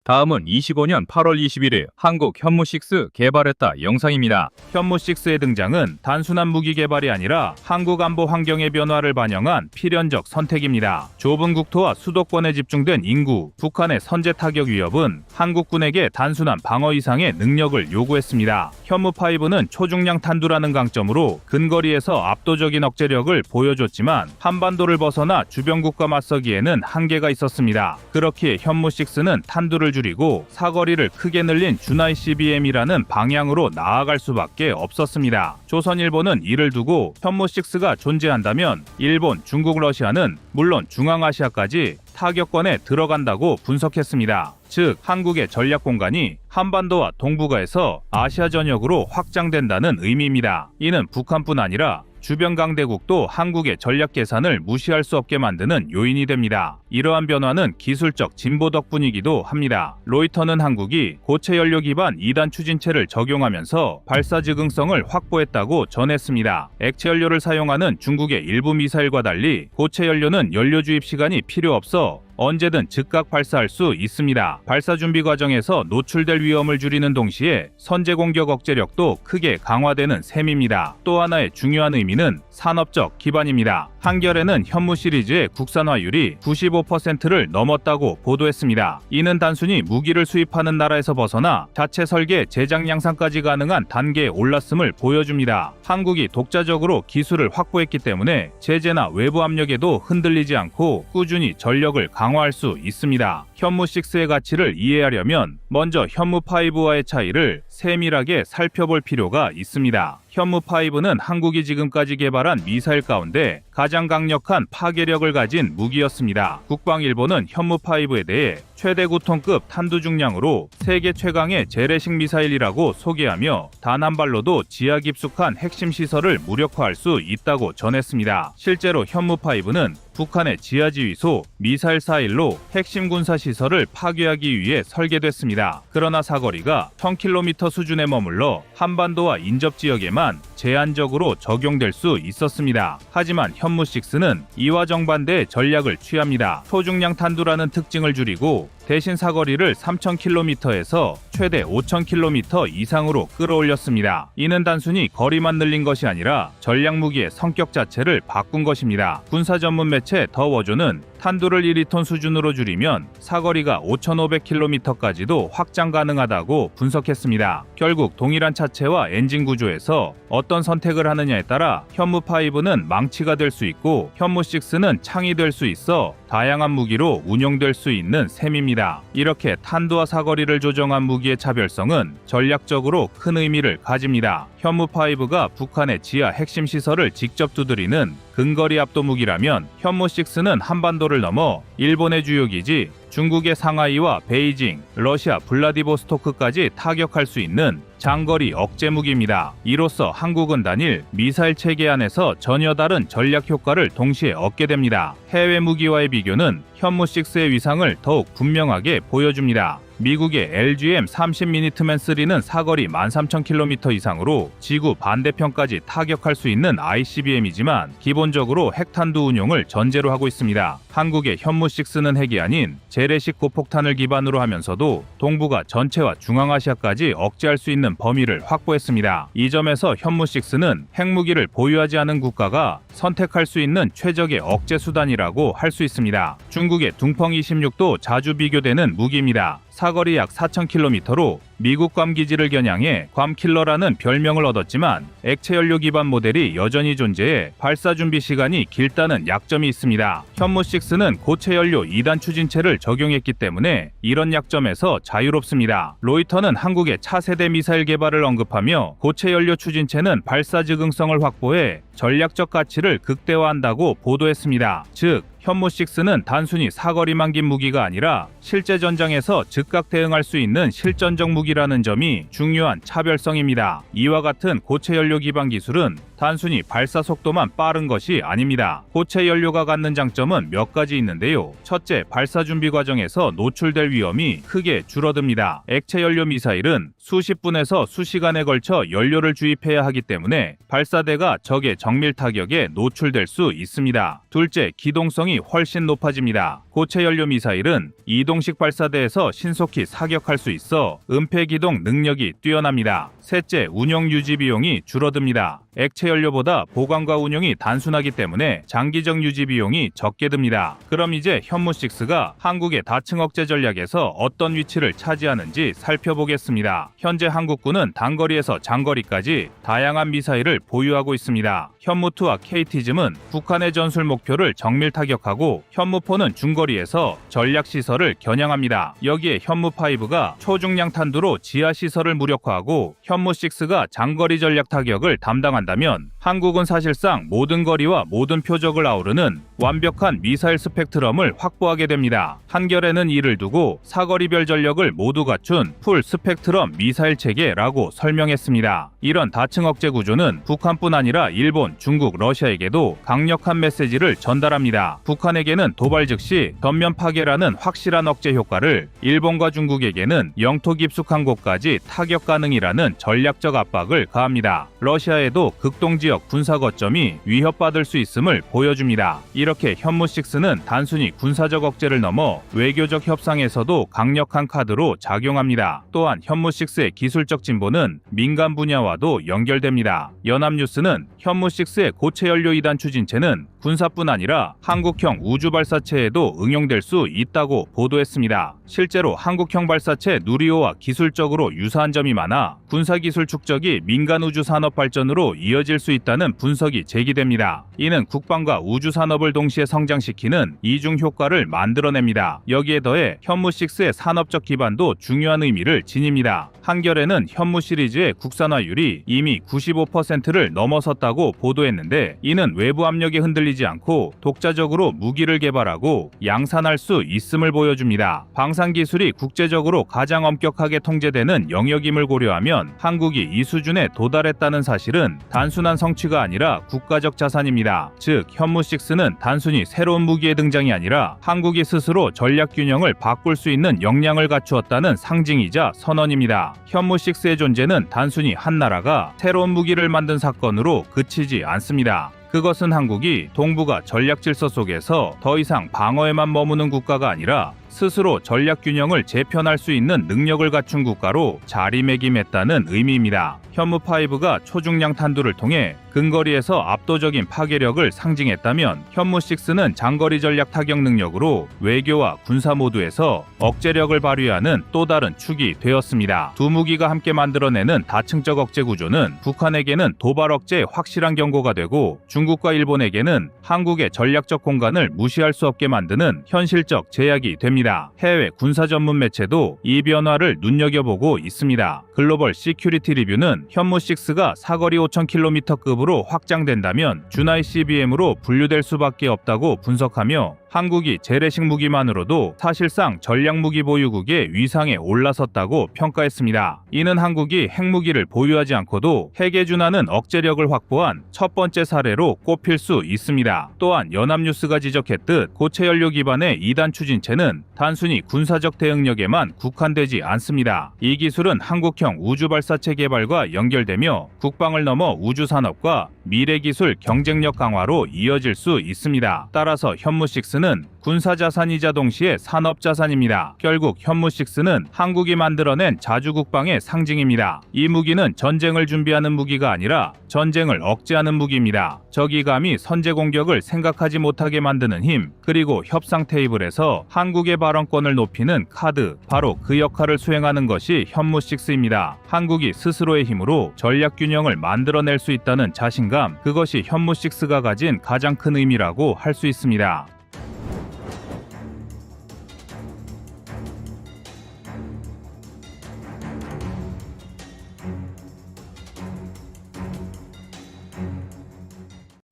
다음은 25년 8월 21일 한국 현무6 개발했다 영상입니다. 현무6의 등장은 단순한 무기 개발이 아니라 한국 안보 환경의 변화를 반영한 필연적 선택입니다. 좁은 국토와 수도권에 집중된 인구, 북한의 선제 타격 위협은 한국군에게 단순한 방어 이상의 능력을 요구했습니다. 현무5는 초중량 탄두라는 강점으로 근거리에서 압도적인 억제력을 보여줬지만 한반도를 벗어나 주변국과 맞서기에는 한계가 있었습니다. 그렇기에 현무6는 탄두를 줄이고 사거리를 크게 늘린 준하이 CBM이라는 방향으로 나아갈 수밖에 없었습니다. 조선일보는 이를 두고 현무6가 존재한다면 일본, 중국, 러시아는 물론 중앙아시아까지 타격권에 들어간다고 분석했습니다. 즉, 한국의 전략 공간이 한반도와 동북아에서 아시아 전역으로 확장된다는 의미입니다. 이는 북한뿐 아니라 주변 강대국도 한국의 전략 계산을 무시할 수 없게 만드는 요인이 됩니다. 이러한 변화는 기술적 진보 덕분이기도 합니다. 로이터는 한국이 고체 연료 기반 2단 추진체를 적용하면서 발사 즉흥성을 확보했다고 전했습니다. 액체 연료를 사용하는 중국의 일부 미사일과 달리 고체 연료는 연료 주입 시간이 필요 없어 언제든 즉각 발사할 수 있습니다. 발사 준비 과정에서 노출될 위험을 줄이는 동시에 선제 공격 억제력도 크게 강화되는 셈입니다. 또 하나의 중요한 의미는 산업적 기반입니다. 한겨레는 현무 시리즈의 국산화율이 95%를 넘었다고 보도했습니다. 이는 단순히 무기를 수입하는 나라에서 벗어나 자체 설계, 제작 양산까지 가능한 단계에 올랐음을 보여줍니다. 한국이 독자적으로 기술을 확보했기 때문에 제재나 외부 압력에도 흔들리지 않고 꾸준히 전력을 강화할 수 있습니다. 현무6의 가치를 이해하려면 먼저 현무5와의 차이를 세밀하게 살펴볼 필요가 있습니다. 현무5는 한국이 지금까지 개발한 미사일 가운데 가장 강력한 파괴력을 가진 무기였습니다. 국방일보는 현무5에 대해 최대 9톤급 탄두 중량으로 세계 최강의 재래식 미사일이라고 소개하며 단 한 발로도 지하 깊숙한 핵심 시설을 무력화할 수 있다고 전했습니다. 실제로 현무5는 북한의 지하지휘소, 미사일 사일로 핵심 군사시설을 파괴하기 위해 설계됐습니다. 그러나 사거리가 1000km 수준에 머물러 한반도와 인접지역에만 제한적으로 적용될 수 있었습니다. 하지만 현무6는 이와 정반대의 전략을 취합니다. 초중량 탄두라는 특징을 줄이고 대신 사거리를 3000km에서 최대 5000km 이상으로 끌어올렸습니다. 이는 단순히 거리만 늘린 것이 아니라 전략 무기의 성격 자체를 바꾼 것입니다. 군사 전문 매체 더 워조는 탄두를 1톤 수준으로 줄이면 사거리가 5500km까지도 확장 가능하다고 분석했습니다. 결국 동일한 차체와 엔진 구조에서 어떤 선택을 하느냐에 따라 현무5는 망치가 될 수 있고 현무6는 창이 될 수 있어 다양한 무기로 운용될 수 있는 셈입니다. 이렇게 탄두와 사거리를 조정한 무기의 차별성은 전략적으로 큰 의미를 가집니다. 현무5가 북한의 지하 핵심 시설을 직접 두드리는 근거리 압도 무기라면 현무6는 한반도를 넘어 일본의 주요 기지, 중국의 상하이와 베이징, 러시아 블라디보스토크까지 타격할 수 있는 장거리 억제 무기입니다. 이로써 한국은 단일 미사일 체계 안에서 전혀 다른 전략 효과를 동시에 얻게 됩니다. 해외 무기와의 비교는 현무6의 위상을 더욱 분명하게 보여줍니다. 미국의 LGM-30 미니트맨3는 사거리 13,000km 이상으로 지구 반대편까지 타격할 수 있는 ICBM이지만 기본적으로 핵탄두 운용을 전제로 하고 있습니다. 한국의 현무6는 핵이 아닌 재래식 고폭탄을 기반으로 하면서도 동북아 전체와 중앙아시아까지 억제할 수 있는 범위를 확보했습니다. 이 점에서 현무6는 핵무기를 보유하지 않은 국가가 선택할 수 있는 최적의 억제 수단이라고 할 수 있습니다. 중국의 둥펑26도 자주 비교되는 무기입니다. 사거리 약 4000km로 미국 괌 기지를 겨냥해 괌킬러라는 별명을 얻었지만 액체 연료 기반 모델이 여전히 존재해 발사 준비 시간이 길다는 약점이 있습니다. 현무6는 고체 연료 2단 추진체를 적용했기 때문에 이런 약점에서 자유롭습니다. 로이터는 한국의 차세대 미사일 개발을 언급하며 고체 연료 추진체는 발사 즉흥성을 확보해 전략적 가치를 극대화한다고 보도했습니다. 즉, 현무6는 단순히 사거리만 긴 무기가 아니라 실제 전장에서 즉각 대응할 수 있는 실전적 무기라는 점이 중요한 차별성입니다. 이와 같은 고체 연료 기반 기술은 단순히 발사 속도만 빠른 것이 아닙니다. 고체 연료가 갖는 장점은 몇 가지 있는데요. 첫째, 발사 준비 과정에서 노출될 위험이 크게 줄어듭니다. 액체 연료 미사일은 수십 분에서 수시간에 걸쳐 연료를 주입해야 하기 때문에 발사대가 적의 정밀 타격에 노출될 수 있습니다. 둘째, 기동성이 훨씬 높아집니다. 고체 연료 미사일은 이동식 발사대에서 신속히 사격할 수 있어 은폐 기동 능력이 뛰어납니다. 셋째, 운영 유지 비용이 줄어듭니다. 액체 연료보다 보관과 운용이 단순하기 때문에 장기적 유지 비용이 적게 듭니다. 그럼 이제 현무6가 한국의 다층 억제 전략에서 어떤 위치를 차지하는지 살펴보겠습니다. 현재 한국군은 단거리에서 장거리까지 다양한 미사일을 보유하고 있습니다. 현무2와 KT즘은 북한의 전술 목표를 정밀 타격하고 현무4는 중거리 근거리에서 전략시설을 겨냥합니다. 여기에 현무5가 초중량 탄두로 지하시설을 무력화하고 현무6가 장거리 전략 타격을 담당한다면 한국은 사실상 모든 거리와 모든 표적을 아우르는 완벽한 미사일 스펙트럼을 확보하게 됩니다. 한겨레는 이를 두고 사거리별 전력을 모두 갖춘 풀 스펙트럼 미사일 체계라고 설명했습니다. 이런 다층 억제 구조는 북한뿐 아니라 일본, 중국, 러시아에게도 강력한 메시지를 전달합니다. 북한에게는 도발 즉시 전면 파괴라는 확실한 억제 효과를, 일본과 중국에게는 영토 깊숙한 곳까지 타격 가능이라는 전략적 압박을 가합니다. 러시아에도 극동지역 군사 거점이 위협받을 수 있음을 보여줍니다. 이렇게 현무6는 단순히 군사적 억제를 넘어 외교적 협상에서도 강력한 카드로 작용합니다. 또한 현무6의 기술적 진보는 민간 분야와도 연결됩니다. 연합뉴스는 현무6의 고체 연료 2단 추진체는 군사뿐 아니라 한국형 우주 발사체에도 응용될 수 있다고 보도했습니다. 실제로 한국형 발사체 누리호와 기술적으로 유사한 점이 많아 군사기술 축적이 민간 우주 산업 발전으로 이어질 수 있다는 분석이 제기됩니다. 이는 국방과 우주 산업을 동시에 성장시키는 이중 효과를 만들어냅니다. 여기에 더해 현무6의 산업적 기반도 중요한 의미를 지닙니다. 한겨레는 현무 시리즈의 국산화율이 이미 95%를 넘어섰다고 보도했는데, 이는 외부 압력에 흔들리지 않고 독자적으로 무기를 개발하고 양산할 수 있음을 보여줍니다. 방산 기술이 국제적으로 가장 엄격하게 통제되는 영역임을 고려하면 한국이 이 수준에 도달했다는 사실은 단순한 성취가 아니라 국가적 자산입니다. 즉, 현무6는 단순히 새로운 무기의 등장이 아니라 한국이 스스로 전략 균형을 바꿀 수 있는 역량을 갖추었다는 상징이자 선언입니다. 현무6의 존재는 단순히 한 나라가 새로운 무기를 만든 사건으로 그치지 않습니다. 그것은 한국이 동북아 전략 질서 속에서 더 이상 방어에만 머무는 국가가 아니라 스스로 전략 균형을 재편할 수 있는 능력을 갖춘 국가로 자리매김했다는 의미입니다. 현무5가 초중량 탄두를 통해 근거리에서 압도적인 파괴력을 상징했다면 현무6는 장거리 전략 타격 능력으로 외교와 군사 모두에서 억제력을 발휘하는 또 다른 축이 되었습니다. 두 무기가 함께 만들어내는 다층적 억제 구조는 북한에게는 도발 억제의 확실한 경고가 되고, 중국과 일본에게는 한국의 전략적 공간을 무시할 수 없게 만드는 현실적 제약이 됩니다. 해외 군사 전문 매체도 이 변화를 눈여겨보고 있습니다. 글로벌 시큐리티 리뷰는 현무6가 사거리 5,000km급으로 확장된다면 준 ICBM으로 분류될 수밖에 없다고 분석하며, 한국이 재래식 무기만으로도 사실상 전략무기 보유국의 위상에 올라섰다고 평가했습니다. 이는 한국이 핵무기를 보유하지 않고도 핵에 준하는 억제력을 확보한 첫 번째 사례로 꼽힐 수 있습니다. 또한 연합뉴스가 지적했듯 고체 연료 기반의 2단 추진체는 단순히 군사적 대응력에만 국한되지 않습니다. 이 기술은 한국형 우주 발사체 개발과 연결되며 국방을 넘어 우주 산업과 미래 기술 경쟁력 강화로 이어질 수 있습니다. 따라서 현무6는 군사자산이자 동시에 산업자산입니다. 결국 현무6는 한국이 만들어낸 자주국방의 상징입니다. 이 무기는 전쟁을 준비하는 무기가 아니라 전쟁을 억제하는 무기입니다. 적이 감히 선제 공격을 생각하지 못하게 만드는 힘, 그리고 협상 테이블에서 한국의 발언권을 높이는 카드, 바로 그 역할을 수행하는 것이 현무6입니다. 한국이 스스로의 힘으로 전략 균형을 만들어낼 수 있다는 자신감, 그것이 현무6가 가진 가장 큰 의미라고 할 수 있습니다.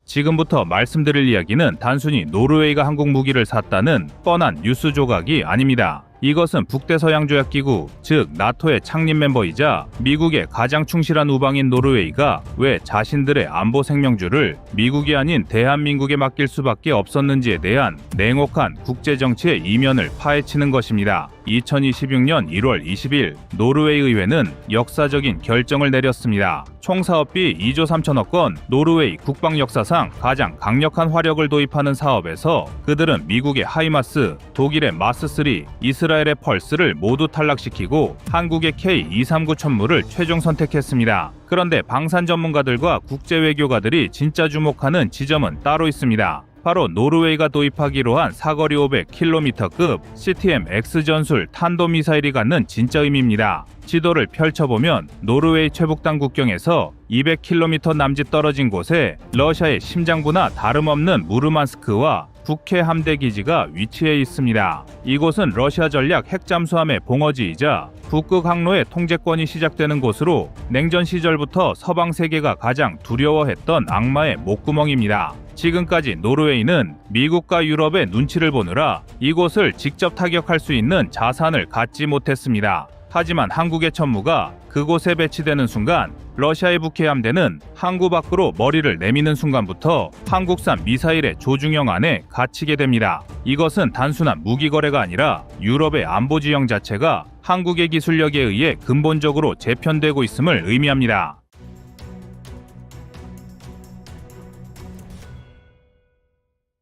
지금부터 말씀드릴 이야기는 단순히 노르웨이가 한국 무기를 샀다는 뻔한 뉴스 조각이 아닙니다. 이것은 북대서양조약기구, 즉 나토의 창립 멤버이자 미국의 가장 충실한 우방인 노르웨이가 왜 자신들의 안보 생명줄을 미국이 아닌 대한민국에 맡길 수밖에 없었는지에 대한 냉혹한 국제정치의 이면을 파헤치는 것입니다. 2026년 1월 20일 노르웨이 의회는 역사적인 결정을 내렸습니다. 총 사업비 2조 3천억 원, 노르웨이 국방 역사상 가장 강력한 화력을 도입하는 사업에서 그들은 미국의 하이마스, 독일의 마스3, 이스라엘의 펄스를 모두 탈락시키고 한국의 K239 천무를 최종 선택했습니다. 그런데 방산 전문가들과 국제 외교가들이 진짜 주목하는 지점은 따로 있습니다. 바로 노르웨이가 도입하기로 한 사거리 500km급 CTM-X 전술 탄도미사일이 갖는 진짜 의미입니다. 지도를 펼쳐보면 노르웨이 최북단 국경에서 200km 남짓 떨어진 곳에 러시아의 심장부나 다름없는 무르만스크와 국해 함대 기지가 위치해 있습니다. 이곳은 러시아 전략 핵잠수함의 봉어지이자 북극 항로의 통제권이 시작되는 곳으로 냉전 시절부터 서방 세계가 가장 두려워했던 악마의 목구멍입니다. 지금까지 노르웨이는 미국과 유럽의 눈치를 보느라 이곳을 직접 타격할 수 있는 자산을 갖지 못했습니다. 하지만 한국의 천무가 그곳에 배치되는 순간 러시아의 북해 함대는 항구 밖으로 머리를 내미는 순간부터 한국산 미사일의 조중형 안에 갇히게 됩니다. 이것은 단순한 무기 거래가 아니라 유럽의 안보 지형 자체가 한국의 기술력에 의해 근본적으로 재편되고 있음을 의미합니다.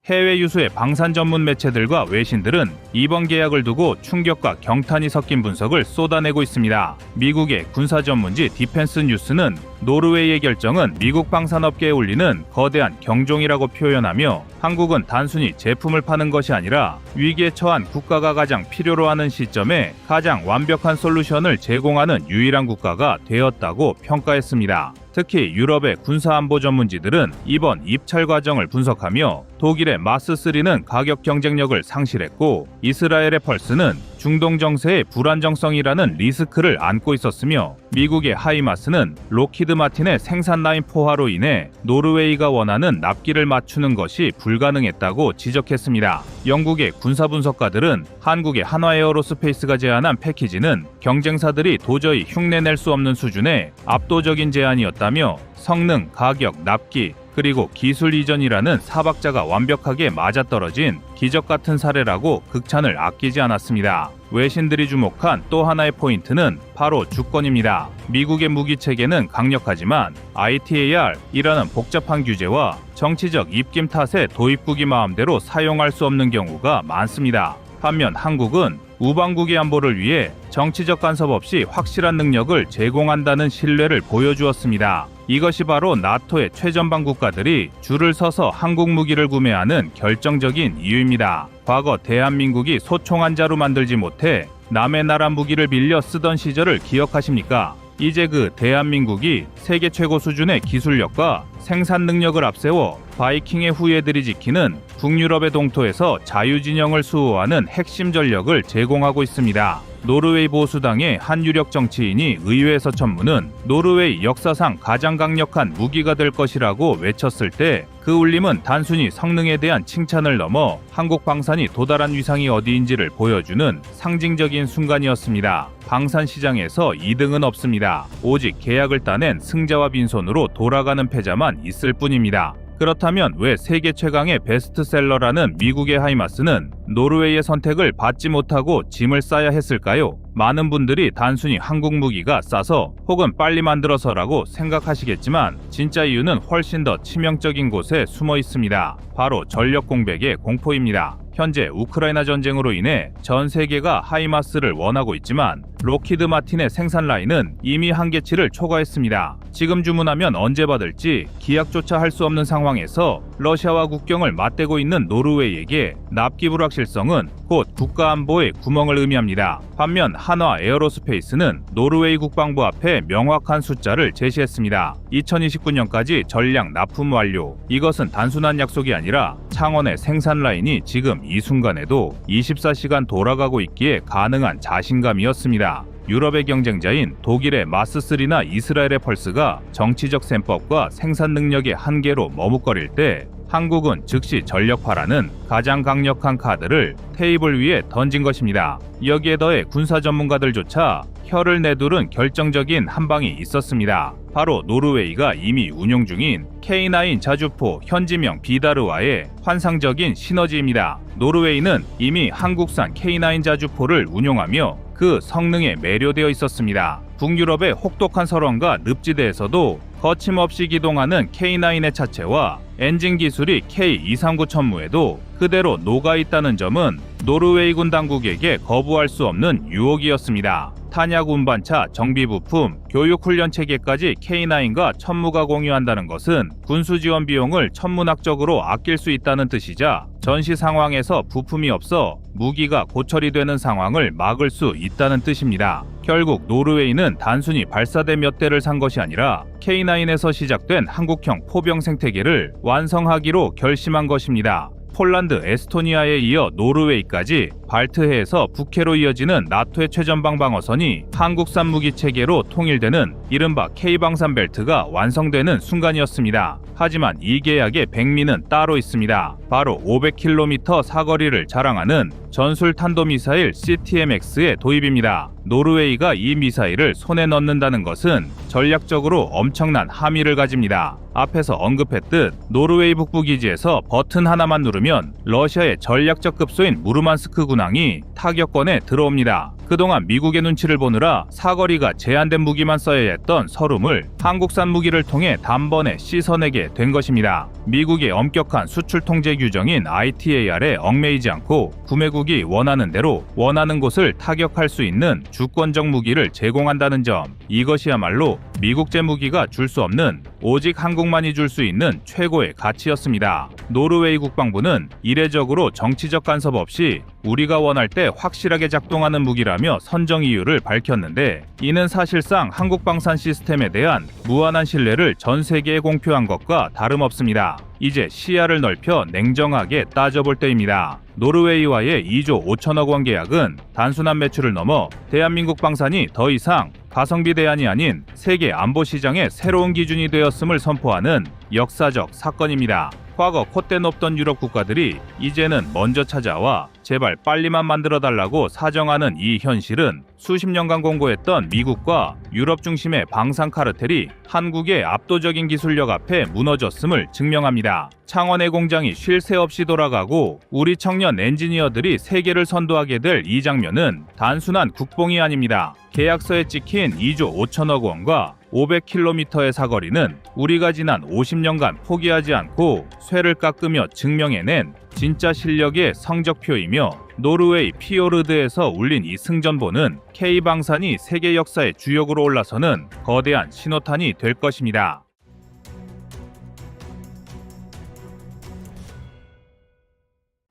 해외 유수의 방산 전문 매체들과 외신들은 이번 계약을 두고 충격과 경탄이 섞인 분석을 쏟아내고 있습니다. 미국의 군사 전문지 디펜스 뉴스는 노르웨이의 결정은 미국 방산업계에 울리는 거대한 경종이라고 표현하며 한국은 단순히 제품을 파는 것이 아니라 위기에 처한 국가가 가장 필요로 하는 시점에 가장 완벽한 솔루션을 제공하는 유일한 국가가 되었다고 평가했습니다. 특히 유럽의 군사안보 전문지들은 이번 입찰 과정을 분석하며 독일의 마스3는 가격 경쟁력을 상실했고 이스라엘의 펄스는 중동 정세의 불안정성이라는 리스크를 안고 있었으며 미국의 하이마스는 로키드 마틴의 생산 라인 포화로 인해 노르웨이가 원하는 납기를 맞추는 것이 불가능했다고 지적했습니다. 영국의 군사 분석가들은 한국의 한화에어로스페이스가 제안한 패키지는 경쟁사들이 도저히 흉내낼 수 없는 수준의 압도적인 제안이었다며 성능, 가격, 납기, 그리고 기술 이전이라는 사박자가 완벽하게 맞아떨어진 기적 같은 사례라고 극찬을 아끼지 않았습니다. 외신들이 주목한 또 하나의 포인트는 바로 주권입니다. 미국의 무기 체계는 강력하지만 ITAR이라는 복잡한 규제와 정치적 입김 탓에 도입국이 마음대로 사용할 수 없는 경우가 많습니다. 반면 한국은 우방국의 안보를 위해 정치적 간섭 없이 확실한 능력을 제공한다는 신뢰를 보여주었습니다. 이것이 바로 나토의 최전방 국가들이 줄을 서서 한국 무기를 구매하는 결정적인 이유입니다. 과거 대한민국이 소총한자루 만들지 못해 남의 나라 무기를 빌려 쓰던 시절을 기억하십니까? 이제 그 대한민국이 세계 최고 수준의 기술력과 생산 능력을 앞세워 바이킹의 후예들이 지키는 북유럽의 동토에서 자유진영을 수호하는 핵심 전력을 제공하고 있습니다. 노르웨이 보수당의 한 유력 정치인이 의회에서 천무는 노르웨이 역사상 가장 강력한 무기가 될 것이라고 외쳤을 때 그 울림은 단순히 성능에 대한 칭찬을 넘어 한국 방산이 도달한 위상이 어디인지를 보여주는 상징적인 순간이었습니다. 방산 시장에서 2등은 없습니다. 오직 계약을 따낸 승자와 빈손으로 돌아가는 패자만 있을 뿐입니다. 그렇다면 왜 세계 최강의 베스트셀러라는 미국의 하이마스는 노르웨이의 선택을 받지 못하고 짐을 싸야 했을까요? 많은 분들이 단순히 한국 무기가 싸서 혹은 빨리 만들어서라고 생각하시겠지만 진짜 이유는 훨씬 더 치명적인 곳에 숨어 있습니다. 바로 전력 공백의 공포입니다. 현재 우크라이나 전쟁으로 인해 전 세계가 하이마스를 원하고 있지만 로키드 마틴의 생산 라인은 이미 한계치를 초과했습니다. 지금 주문하면 언제 받을지 기약조차 할 수 없는 상황에서 러시아와 국경을 맞대고 있는 노르웨이에게 납기 불확실성은 곧 국가안보의 구멍을 의미합니다. 반면 한화 에어로스페이스는 노르웨이 국방부 앞에 명확한 숫자를 제시했습니다. 2029년까지 전량 납품 완료. 이것은 단순한 약속이 아니라 창원의 생산 라인이 지금 이 순간에도 24시간 돌아가고 있기에 가능한 자신감이었습니다. 유럽의 경쟁자인 독일의 마스3나 이스라엘의 펄스가 정치적 셈법과 생산 능력의 한계로 머뭇거릴 때 한국은 즉시 전력화라는 가장 강력한 카드를 테이블 위에 던진 것입니다. 여기에 더해 군사 전문가들조차 혀를 내두른 결정적인 한방이 있었습니다. 바로 노르웨이가 이미 운용 중인 K9 자주포 현지명 비다르와의 환상적인 시너지입니다. 노르웨이는 이미 한국산 K9 자주포를 운용하며 그 성능에 매료되어 있었습니다. 북유럽의 혹독한 설원과 늪지대에서도 거침없이 기동하는 K9의 차체와 엔진 기술이 K239 천무에도 그대로 녹아있다는 점은 노르웨이군 당국에게 거부할 수 없는 유혹이었습니다. 탄약 운반차, 정비부품, 교육훈련 체계까지 K9과 천무가 공유한다는 것은 군수지원 비용을 천문학적으로 아낄 수 있다는 뜻이자 전시 상황에서 부품이 없어 무기가 고철이 되는 상황을 막을 수 있다는 뜻입니다. 결국 노르웨이는 단순히 발사대 몇 대를 산 것이 아니라 K9에서 시작된 한국형 포병 생태계를 완성하기로 결심한 것입니다. 폴란드, 에스토니아에 이어 노르웨이까지 발트해에서 북해로 이어지는 나토의 최전방 방어선이 한국산 무기 체계로 통일되는 이른바 K방산 벨트가 완성되는 순간이었습니다. 하지만 이 계약의 백미는 따로 있습니다. 바로 500km 사거리를 자랑하는 전술 탄도미사일 CTMX의 도입입니다. 노르웨이가 이 미사일을 손에 넣는다는 것은 전략적으로 엄청난 함의를 가집니다. 앞에서 언급했듯 노르웨이 북부 기지에서 버튼 하나만 누르면 러시아의 전략적 급소인 무르만스크 군항이 타격권에 들어옵니다. 그동안 미국의 눈치를 보느라 사거리가 제한된 무기만 써야 했던 서름을 한국산 무기를 통해 단번에 씻어내게 된 것입니다. 미국의 엄격한 수출 통제 규정인 ITAR에 얽매이지 않고 구매국이 원하는 대로 원하는 곳을 타격할 수 있는 주권적 무기를 제공한다는 점, 이것이야말로 미국제 무기가 줄 수 없는, 오직 한국만이 줄 수 있는 최고의 가치였습니다. 노르웨이 국방부는 이례적으로 정치적 간섭 없이 우리가 원할 때 확실하게 작동하는 무기라며 선정 이유를 밝혔는데, 이는 사실상 한국 방산 시스템에 대한 무한한 신뢰를 전 세계에 공표한 것과 다름없습니다. 이제 시야를 넓혀 냉정하게 따져볼 때입니다. 노르웨이와의 2조 5천억 원 계약은 단순한 매출을 넘어 대한민국 방산이 더 이상 가성비 대안이 아닌 세계 안보 시장의 새로운 기준이 되었음을 선포하는 역사적 사건입니다. 과거 콧대 높던 유럽 국가들이 이제는 먼저 찾아와 제발 빨리만 만들어달라고 사정하는 이 현실은 수십 년간 공고했던 미국과 유럽 중심의 방산 카르텔이 한국의 압도적인 기술력 앞에 무너졌음을 증명합니다. 창원의 공장이 쉴 새 없이 돌아가고 우리 청년 엔지니어들이 세계를 선도하게 될 이 장면은 단순한 국뽕이 아닙니다. 계약서에 찍힌 2조 5천억 원과 500km의 사거리는 우리가 지난 50년간 포기하지 않고 쇠를 깎으며 증명해낸 진짜 실력의 성적표이며, 노르웨이 피오르드에서 울린 이 승전보는 K방산이 세계 역사의 주역으로 올라서는 거대한 신호탄이 될 것입니다.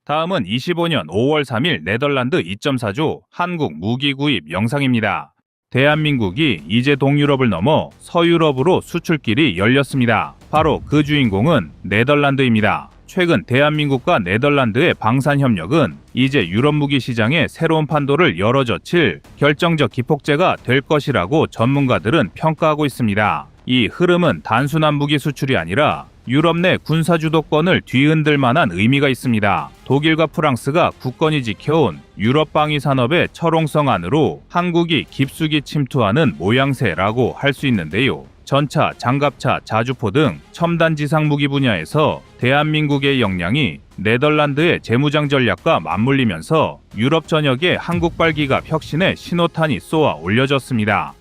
다음은 25년 5월 3일 네덜란드 2.4조 한국 무기 구입 영상입니다. 대한민국이 이제 동유럽을 넘어 서유럽으로 수출길이 열렸습니다. 바로 그 주인공은 네덜란드입니다. 최근 대한민국과 네덜란드의 방산 협력은 이제 유럽 무기 시장의 새로운 판도를 열어젖힐 결정적 기폭제가 될 것이라고 전문가들은 평가하고 있습니다. 이 흐름은 단순한 무기 수출이 아니라 유럽 내 군사 주도권을 뒤흔들 만한 의미가 있습니다. 독일과 프랑스가 굳건히 지켜온 유럽 방위 산업의 철옹성 안으로 한국이 깊숙이 침투하는 모양새라고 할 수 있는데요. 전차, 장갑차, 자주포 등 첨단 지상 무기 분야에서 대한민국의 역량이 네덜란드의 재무장 전략과 맞물리면서 유럽 전역에 한국발 기갑 혁신의 신호탄이 쏘아 올려졌습니다.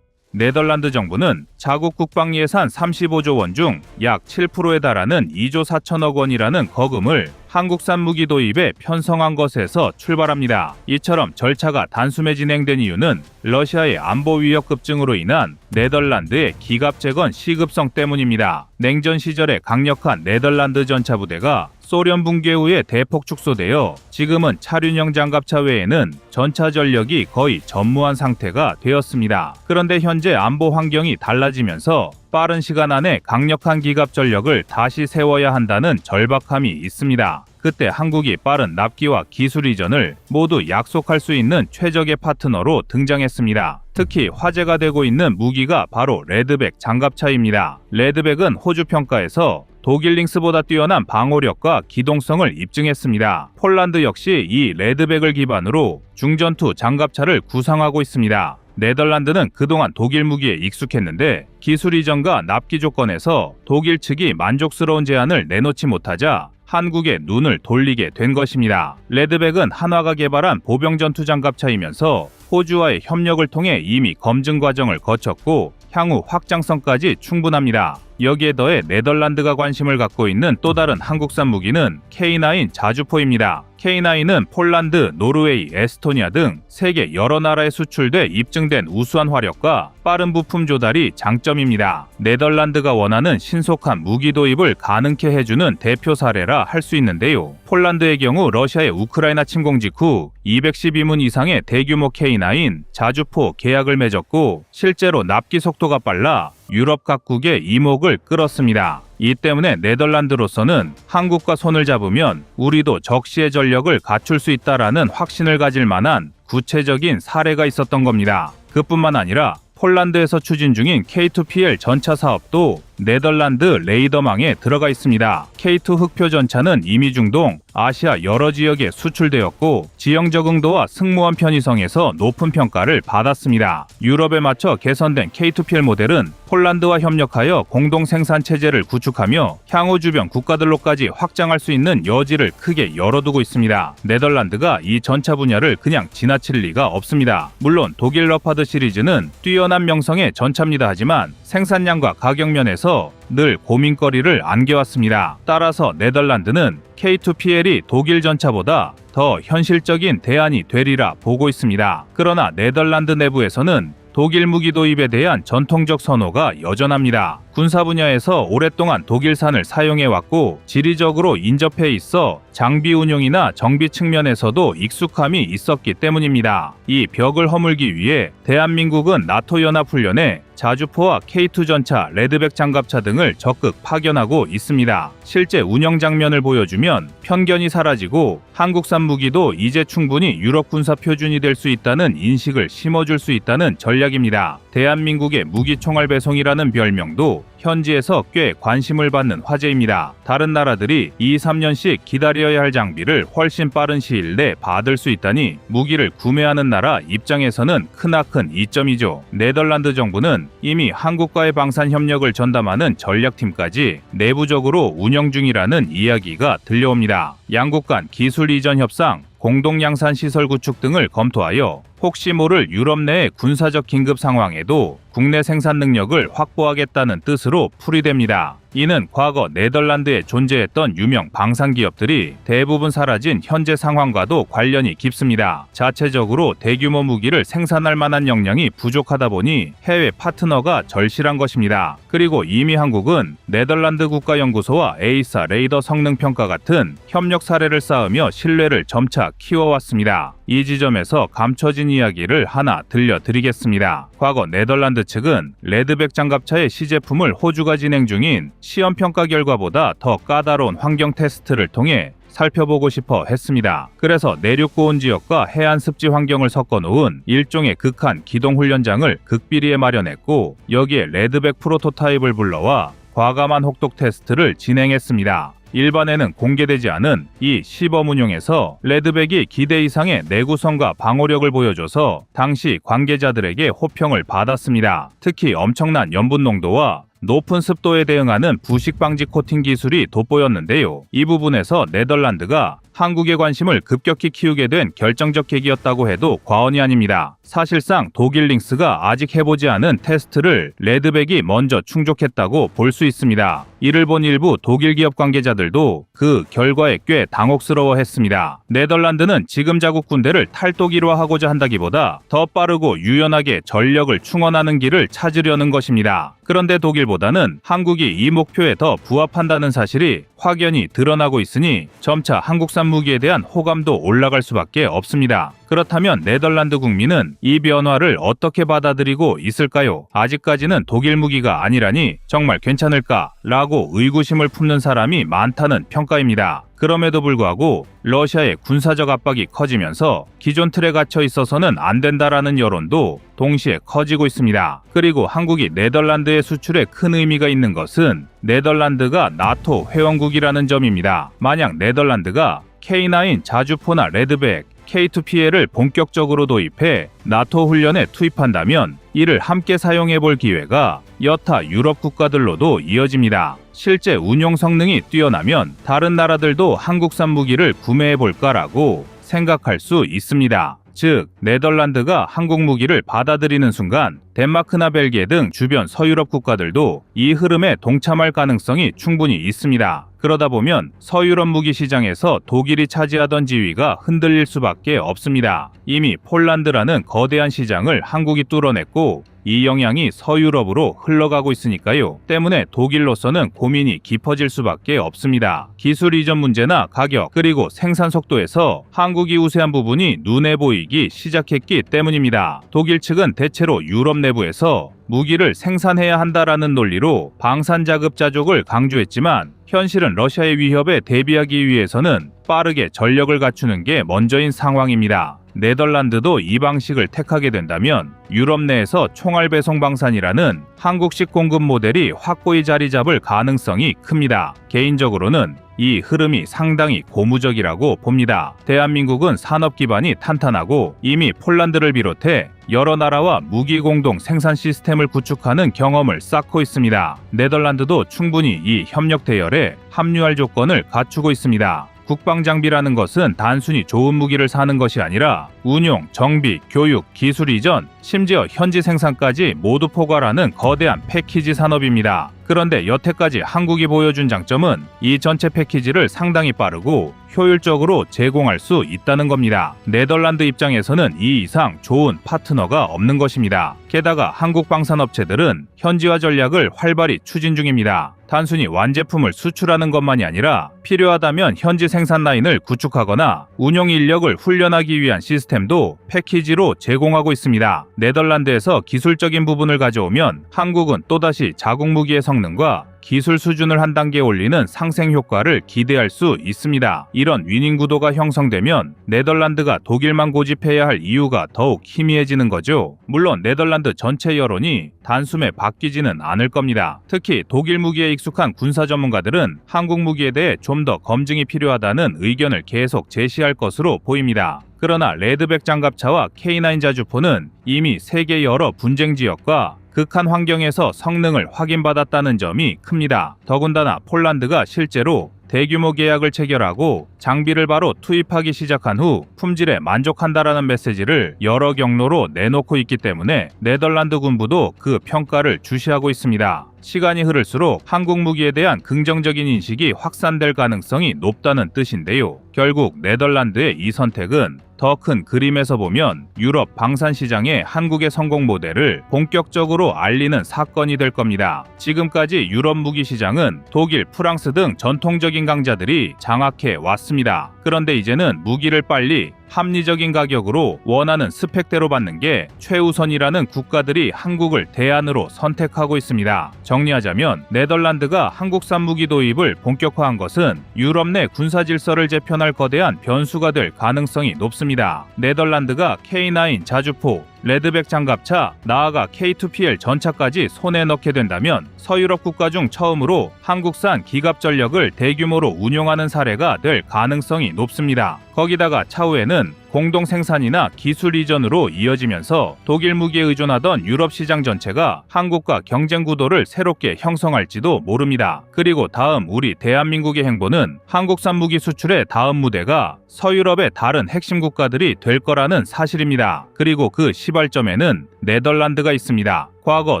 네덜란드 정부는 자국 국방 예산 35조 원 중 약 7%에 달하는 2조 4천억 원이라는 거금을 한국산 무기 도입에 편성한 것에서 출발합니다. 이처럼 절차가 단숨에 진행된 이유는 러시아의 안보 위협 급증으로 인한 네덜란드의 기갑 재건 시급성 때문입니다. 냉전 시절에 강력한 네덜란드 전차 부대가 소련 붕괴 후에 대폭 축소되어 지금은 차륜형 장갑차 외에는 전차 전력이 거의 전무한 상태가 되었습니다. 그런데 현재 안보 환경이 달라지면서 빠른 시간 안에 강력한 기갑 전력을 다시 세워야 한다는 절박함이 있습니다. 그때 한국이 빠른 납기와 기술 이전을 모두 약속할 수 있는 최적의 파트너로 등장했습니다. 특히 화제가 되고 있는 무기가 바로 레드백 장갑차입니다. 레드백은 호주 평가에서 독일 링스보다 뛰어난 방호력과 기동성을 입증했습니다. 폴란드 역시 이 레드백을 기반으로 중전투 장갑차를 구상하고 있습니다. 네덜란드는 그동안 독일 무기에 익숙했는데 기술 이전과 납기 조건에서 독일 측이 만족스러운 제안을 내놓지 못하자 한국에 눈을 돌리게 된 것입니다. 레드백은 한화가 개발한 보병 전투 장갑차이면서 호주와의 협력을 통해 이미 검증 과정을 거쳤고 향후 확장성까지 충분합니다. 여기에 더해 네덜란드가 관심을 갖고 있는 또 다른 한국산 무기는 K9 자주포입니다. K9은 폴란드, 노르웨이, 에스토니아 등 세계 여러 나라에 수출돼 입증된 우수한 화력과 빠른 부품 조달이 장점입니다. 네덜란드가 원하는 신속한 무기 도입을 가능케 해주는 대표 사례라 할 수 있는데요. 폴란드의 경우 러시아의 우크라이나 침공 직후 212문 이상의 대규모 K9 K9 자주포 계약을 맺었고 실제로 납기 속도가 빨라 유럽 각국의 이목을 끌었습니다. 이 때문에 네덜란드로서는 한국과 손을 잡으면 우리도 적시의 전력을 갖출 수 있다라는 확신을 가질 만한 구체적인 사례가 있었던 겁니다. 그뿐만 아니라 폴란드에서 추진 중인 K2PL 전차 사업도 네덜란드 레이더망에 들어가 있습니다. K2 흑표 전차는 이미 중동, 아시아 여러 지역에 수출되었고 지형 적응도와 승무원 편의성에서 높은 평가를 받았습니다. 유럽에 맞춰 개선된 K2PL 모델은 폴란드와 협력하여 공동 생산 체제를 구축하며 향후 주변 국가들로까지 확장할 수 있는 여지를 크게 열어두고 있습니다. 네덜란드가 이 전차 분야를 그냥 지나칠 리가 없습니다. 물론 독일 러파드 시리즈는 뛰어난 명성의 전차입니다. 하지만 생산량과 가격 면에서 늘 고민거리를 안겨왔습니다. 따라서 네덜란드는 K2PL이 독일 전차보다 더 현실적인 대안이 되리라 보고 있습니다. 그러나 네덜란드 내부에서는 독일 무기 도입에 대한 전통적 선호가 여전합니다. 군사 분야에서 오랫동안 독일산을 사용해왔고 지리적으로 인접해 있어 장비 운용이나 정비 측면에서도 익숙함이 있었기 때문입니다. 이 벽을 허물기 위해 대한민국은 나토 연합훈련에 자주포와 K2 전차, 레드백 장갑차 등을 적극 파견하고 있습니다. 실제 운영 장면을 보여주면 편견이 사라지고 한국산 무기도 이제 충분히 유럽 군사 표준이 될 수 있다는 인식을 심어줄 수 있다는 전략입니다. 대한민국의 무기 총알 배송이라는 별명도 현지에서 꽤 관심을 받는 화제입니다. 다른 나라들이 2-3년씩 기다려야 할 장비를 훨씬 빠른 시일 내 받을 수 있다니 무기를 구매하는 나라 입장에서는 크나큰 이점이죠. 네덜란드 정부는 이미 한국과의 방산 협력을 전담하는 전략팀까지 내부적으로 운영 중이라는 이야기가 들려옵니다. 양국 간 기술 이전 협상, 공동 양산 시설 구축 등을 검토하여 혹시 모를 유럽 내의 군사적 긴급 상황에도 국내 생산 능력을 확보하겠다는 뜻으로 풀이됩니다. 이는 과거 네덜란드에 존재했던 유명 방산 기업들이 대부분 사라진 현재 상황과도 관련이 깊습니다. 자체적으로 대규모 무기를 생산할 만한 역량이 부족하다 보니 해외 파트너가 절실한 것입니다. 그리고 이미 한국은 네덜란드 국가연구소와 에이사 레이더 성능 평가 같은 협력 사례를 쌓으며 신뢰를 점차 키워왔습니다. 이 지점에서 감춰진 이야기를 하나 들려드리겠습니다. 과거 네덜란드 측은 레드백 장갑차의 시제품을 호주가 진행 중인 시험 평가 결과보다 더 까다로운 환경 테스트를 통해 살펴보고 싶어 했습니다. 그래서 내륙 고온 지역과 해안 습지 환경을 섞어 놓은 일종의 극한 기동 훈련장을 극비리에 마련했고 여기에 레드백 프로토타입을 불러와 과감한 혹독 테스트를 진행했습니다. 일반에는 공개되지 않은 이 시범 운용에서 레드백이 기대 이상의 내구성과 방호력을 보여줘서 당시 관계자들에게 호평을 받았습니다. 특히 엄청난 염분 농도와 높은 습도에 대응하는 부식 방지 코팅 기술이 돋보였는데요. 이 부분에서 네덜란드가 한국의 관심을 급격히 키우게 된 결정적 계기였다고 해도 과언이 아닙니다. 사실상 독일 링스가 아직 해보지 않은 테스트를 레드백이 먼저 충족했다고 볼 수 있습니다. 이를 본 일부 독일 기업 관계자들도 그 결과에 꽤 당혹스러워했습니다. 네덜란드는 지금 자국 군대를 탈독일화하고자 한다기보다 더 빠르고 유연하게 전력을 충원하는 길을 찾으려는 것입니다. 그런데 독일보다는 한국이 이 목표에 더 부합한다는 사실이 확연히 드러나고 있으니 점차 한국산 무기에 대한 호감도 올라갈 수밖에 없습니다. 그렇다면 네덜란드 국민은 이 변화를 어떻게 받아들이고 있을까요? 아직까지는 독일 무기가 아니라니 정말 괜찮을까? 라고 의구심을 품는 사람이 많다는 평가입니다. 그럼에도 불구하고 러시아의 군사적 압박이 커지면서 기존 틀에 갇혀 있어서는 안 된다라는 여론도 동시에 커지고 있습니다. 그리고 한국이 네덜란드의 수출에 큰 의미가 있는 것은 네덜란드가 나토 회원국이라는 점입니다. 만약 네덜란드가 K9 자주포나 레드백, K2PL을 본격적으로 도입해 나토 훈련에 투입한다면 이를 함께 사용해볼 기회가 여타 유럽 국가들로도 이어집니다. 실제 운용 성능이 뛰어나면 다른 나라들도 한국산 무기를 구매해볼까라고 생각할 수 있습니다. 즉, 네덜란드가 한국 무기를 받아들이는 순간 덴마크나 벨기에 등 주변 서유럽 국가들도 이 흐름에 동참할 가능성이 충분히 있습니다. 그러다 보면 서유럽 무기 시장에서 독일이 차지하던 지위가 흔들릴 수밖에 없습니다. 이미 폴란드라는 거대한 시장을 한국이 뚫어냈고 이 영향이 서유럽으로 흘러가고 있으니까요. 때문에 독일로서는 고민이 깊어질 수밖에 없습니다. 기술 이전 문제나 가격, 그리고 생산 속도에서 한국이 우세한 부분이 눈에 보이기 시작했기 때문입니다. 독일 측은 대체로 유럽 내부에서 무기를 생산해야 한다라는 논리로 방산자급자족을 강조했지만 현실은 러시아의 위협에 대비하기 위해서는 빠르게 전력을 갖추는 게 먼저인 상황입니다. 네덜란드도 이 방식을 택하게 된다면 유럽 내에서 총알 배송 방산이라는 한국식 공급 모델이 확고히 자리 잡을 가능성이 큽니다. 개인적으로는 이 흐름이 상당히 고무적이라고 봅니다. 대한민국은 산업 기반이 탄탄하고 이미 폴란드를 비롯해 여러 나라와 무기 공동 생산 시스템을 구축하는 경험을 쌓고 있습니다. 네덜란드도 충분히 이 협력 대열에 합류할 조건을 갖추고 있습니다. 국방장비라는 것은 단순히 좋은 무기를 사는 것이 아니라 운용, 정비, 교육, 기술 이전, 심지어 현지 생산까지 모두 포괄하는 거대한 패키지 산업입니다. 그런데 여태까지 한국이 보여준 장점은 이 전체 패키지를 상당히 빠르고 효율적으로 제공할 수 있다는 겁니다. 네덜란드 입장에서는 이 이상 좋은 파트너가 없는 것입니다. 게다가 한국 방산업체들은 현지화 전략을 활발히 추진 중입니다. 단순히 완제품을 수출하는 것만이 아니라 필요하다면 현지 생산 라인을 구축하거나 운용 인력을 훈련하기 위한 시스템도 패키지로 제공하고 있습니다. 네덜란드에서 기술적인 부분을 가져오면 한국은 또다시 자국 무기의 성능과 기술 수준을 한 단계 올리는 상생 효과를 기대할 수 있습니다. 이런 위닝 구도가 형성되면 네덜란드가 독일만 고집해야 할 이유가 더욱 희미해지는 거죠. 물론 네덜란드 전체 여론이 단숨에 바뀌지는 않을 겁니다. 특히 독일 무기에 익숙한 군사 전문가들은 한국 무기에 대해 좀 더 검증이 필요하다는 의견을 계속 제시할 것으로 보입니다. 그러나 레드백 장갑차와 K9 자주포는 이미 세계 여러 분쟁 지역과 극한 환경에서 성능을 확인받았다는 점이 큽니다. 더군다나 폴란드가 실제로 대규모 계약을 체결하고 장비를 바로 투입하기 시작한 후 품질에 만족한다라는 메시지를 여러 경로로 내놓고 있기 때문에 네덜란드 군부도 그 평가를 주시하고 있습니다. 시간이 흐를수록 한국 무기에 대한 긍정적인 인식이 확산될 가능성이 높다는 뜻인데요. 결국 네덜란드의 이 선택은 더 큰 그림에서 보면 유럽 방산 시장의 한국의 성공 모델을 본격적으로 알리는 사건이 될 겁니다. 지금까지 유럽 무기 시장은 독일, 프랑스 등 전통적인 강자들이 장악해 왔습니다. 그런데 이제는 무기를 빨리 합리적인 가격으로 원하는 스펙대로 받는 게 최우선이라는 국가들이 한국을 대안으로 선택하고 있습니다. 정리하자면 네덜란드가 한국산 무기 도입을 본격화한 것은 유럽 내 군사 질서를 재편할 거대한 변수가 될 가능성이 높습니다. 네덜란드가 K9 자주포, 레드백 장갑차, 나아가 K2PL 전차까지 손에 넣게 된다면 서유럽 국가 중 처음으로 한국산 기갑 전력을 대규모로 운용하는 사례가 될 가능성이 높습니다. 거기다가 차후에는 공동 생산이나 기술 이전으로 이어지면서 독일 무기에 의존하던 유럽 시장 전체가 한국과 경쟁 구도를 새롭게 형성할지도 모릅니다. 그리고 다음 우리 대한민국의 행보는 한국산 무기 수출의 다음 무대가 서유럽의 다른 핵심 국가들이 될 거라는 사실입니다. 그리고 그 시발점에는 네덜란드가 있습니다. 과거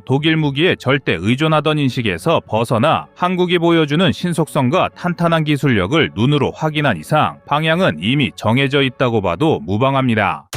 독일 무기에 절대 의존하던 인식에서 벗어나 한국이 보여주는 신속성과 탄탄한 기술력을 눈으로 확인한 이상 방향은 이미 정해져 있다고 봐도 무방합니다.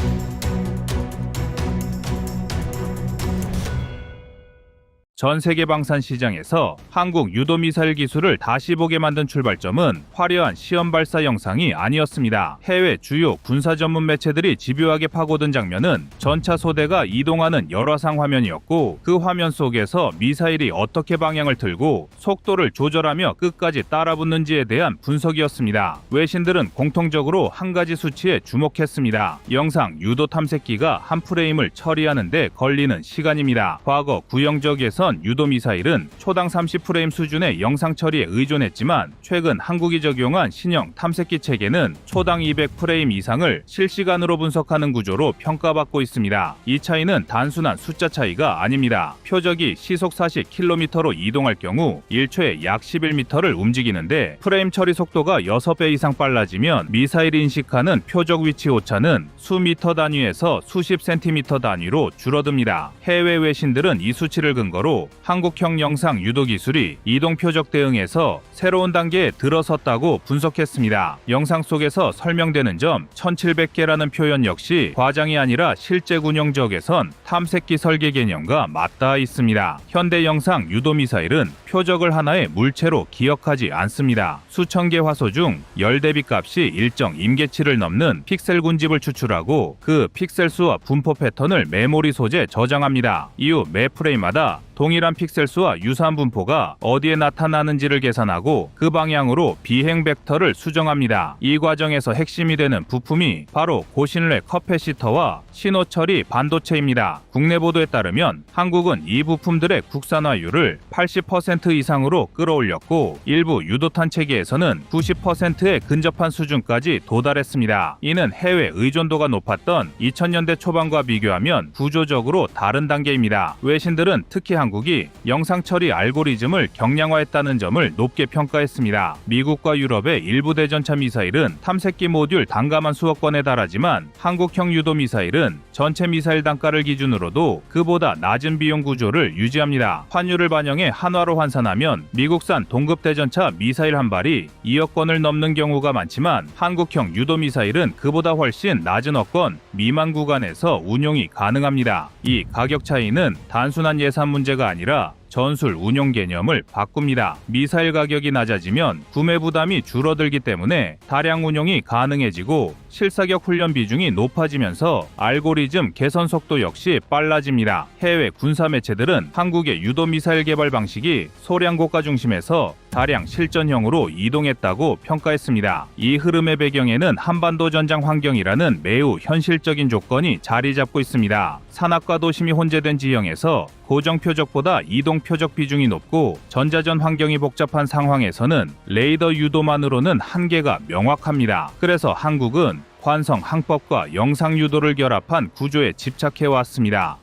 전 세계 방산 시장에서 한국 유도미사일 기술을 다시 보게 만든 출발점은 화려한 시험 발사 영상이 아니었습니다. 해외 주요 군사 전문 매체들이 집요하게 파고든 장면은 전차 소대가 이동하는 열화상 화면이었고 그 화면 속에서 미사일이 어떻게 방향을 틀고 속도를 조절하며 끝까지 따라붙는지에 대한 분석이었습니다. 외신들은 공통적으로 한 가지 수치에 주목했습니다. 영상 유도 탐색기가 한 프레임을 처리하는 데 걸리는 시간입니다. 과거 구형적에선 유도 미사일은 초당 30프레임 수준의 영상 처리에 의존했지만 최근 한국이 적용한 신형 탐색기 체계는 초당 200프레임 이상을 실시간으로 분석하는 구조로 평가받고 있습니다. 이 차이는 단순한 숫자 차이가 아닙니다. 표적이 시속 40km로 이동할 경우 1초에 약 11m를 움직이는데 프레임 처리 속도가 6배 이상 빨라지면 미사일이 인식하는 표적 위치 오차는 수미터 단위에서 수십 센티미터 단위로 줄어듭니다. 해외 외신들은 이 수치를 근거로 기준으로 한국형 영상 유도 기술이 이동 표적 대응에서 새로운 단계에 들어섰다고 분석했습니다. 영상 속에서 설명되는 점 1700개라는 표현 역시 과장이 아니라 실제 군용적에선 탐색기 설계 개념과 맞닿아 있습니다. 현대 영상 유도 미사일은 표적을 하나의 물체로 기억하지 않습니다. 수천 개 화소 중 열 대비 값이 일정 임계치를 넘는 픽셀 군집을 추출하고 그 픽셀 수와 분포 패턴을 메모리 소재에 저장합니다. 이후 매 프레임마다 동일한 픽셀 수와 유사한 분포가 어디에 나타나는지를 계산하고 그 방향으로 비행 벡터를 수정합니다. 이 과정에서 핵심이 되는 부품이 바로 고신뢰 커패시터와 신호 처리 반도체입니다. 국내 보도에 따르면 한국은 이 부품들의 국산화율을 80% 이상으로 끌어올렸고 일부 유도탄 체계에서는 90%에 근접한 수준까지 도달했습니다. 이는 해외 의존도가 높았던 2000년대 초반과 비교하면 구조적으로 다른 단계입니다. 외신들은 특히 한국이 영상 처리 알고리즘을 경량화했다는 점을 높게 평가했습니다. 미국과 유럽의 일부 대전차 미사일은 탐색기 모듈 단가만 수억 건에 달하지만 한국형 유도 미사일은 전체 미사일 단가를 기준으로도 그보다 낮은 비용 구조를 유지합니다. 환율을 반영해 한화로 환산하면 미국산 동급 대전차 미사일 한 발이 2억 건을 넘는 경우가 많지만 한국형 유도 미사일은 그보다 훨씬 낮은 억건 미만 구간에서 운용이 가능합니다. 이 가격 차이는 단순한 예산 문제가 아니라 전술 운용 개념을 바꿉니다. 미사일 가격이 낮아지면 구매 부담이 줄어들기 때문에 다량 운용이 가능해지고 실사격 훈련 비중이 높아지면서 알고리즘 개선 속도 역시 빨라집니다. 해외 군사 매체들은 한국의 유도 미사일 개발 방식이 소량 고가 중심에서 다량 실전형으로 이동했다고 평가했습니다. 이 흐름의 배경에는 한반도 전장 환경이라는 매우 현실적인 조건이 자리 잡고 있습니다. 산악과 도심이 혼재된 지형에서 고정 표적보다 이동 표적 비중이 높고 전자전 환경이 복잡한 상황에서는 레이더 유도만으로는 한계가 명확합니다. 그래서 한국은 관성 항법과 영상 유도를 결합한 구조에 집착해 왔습니다.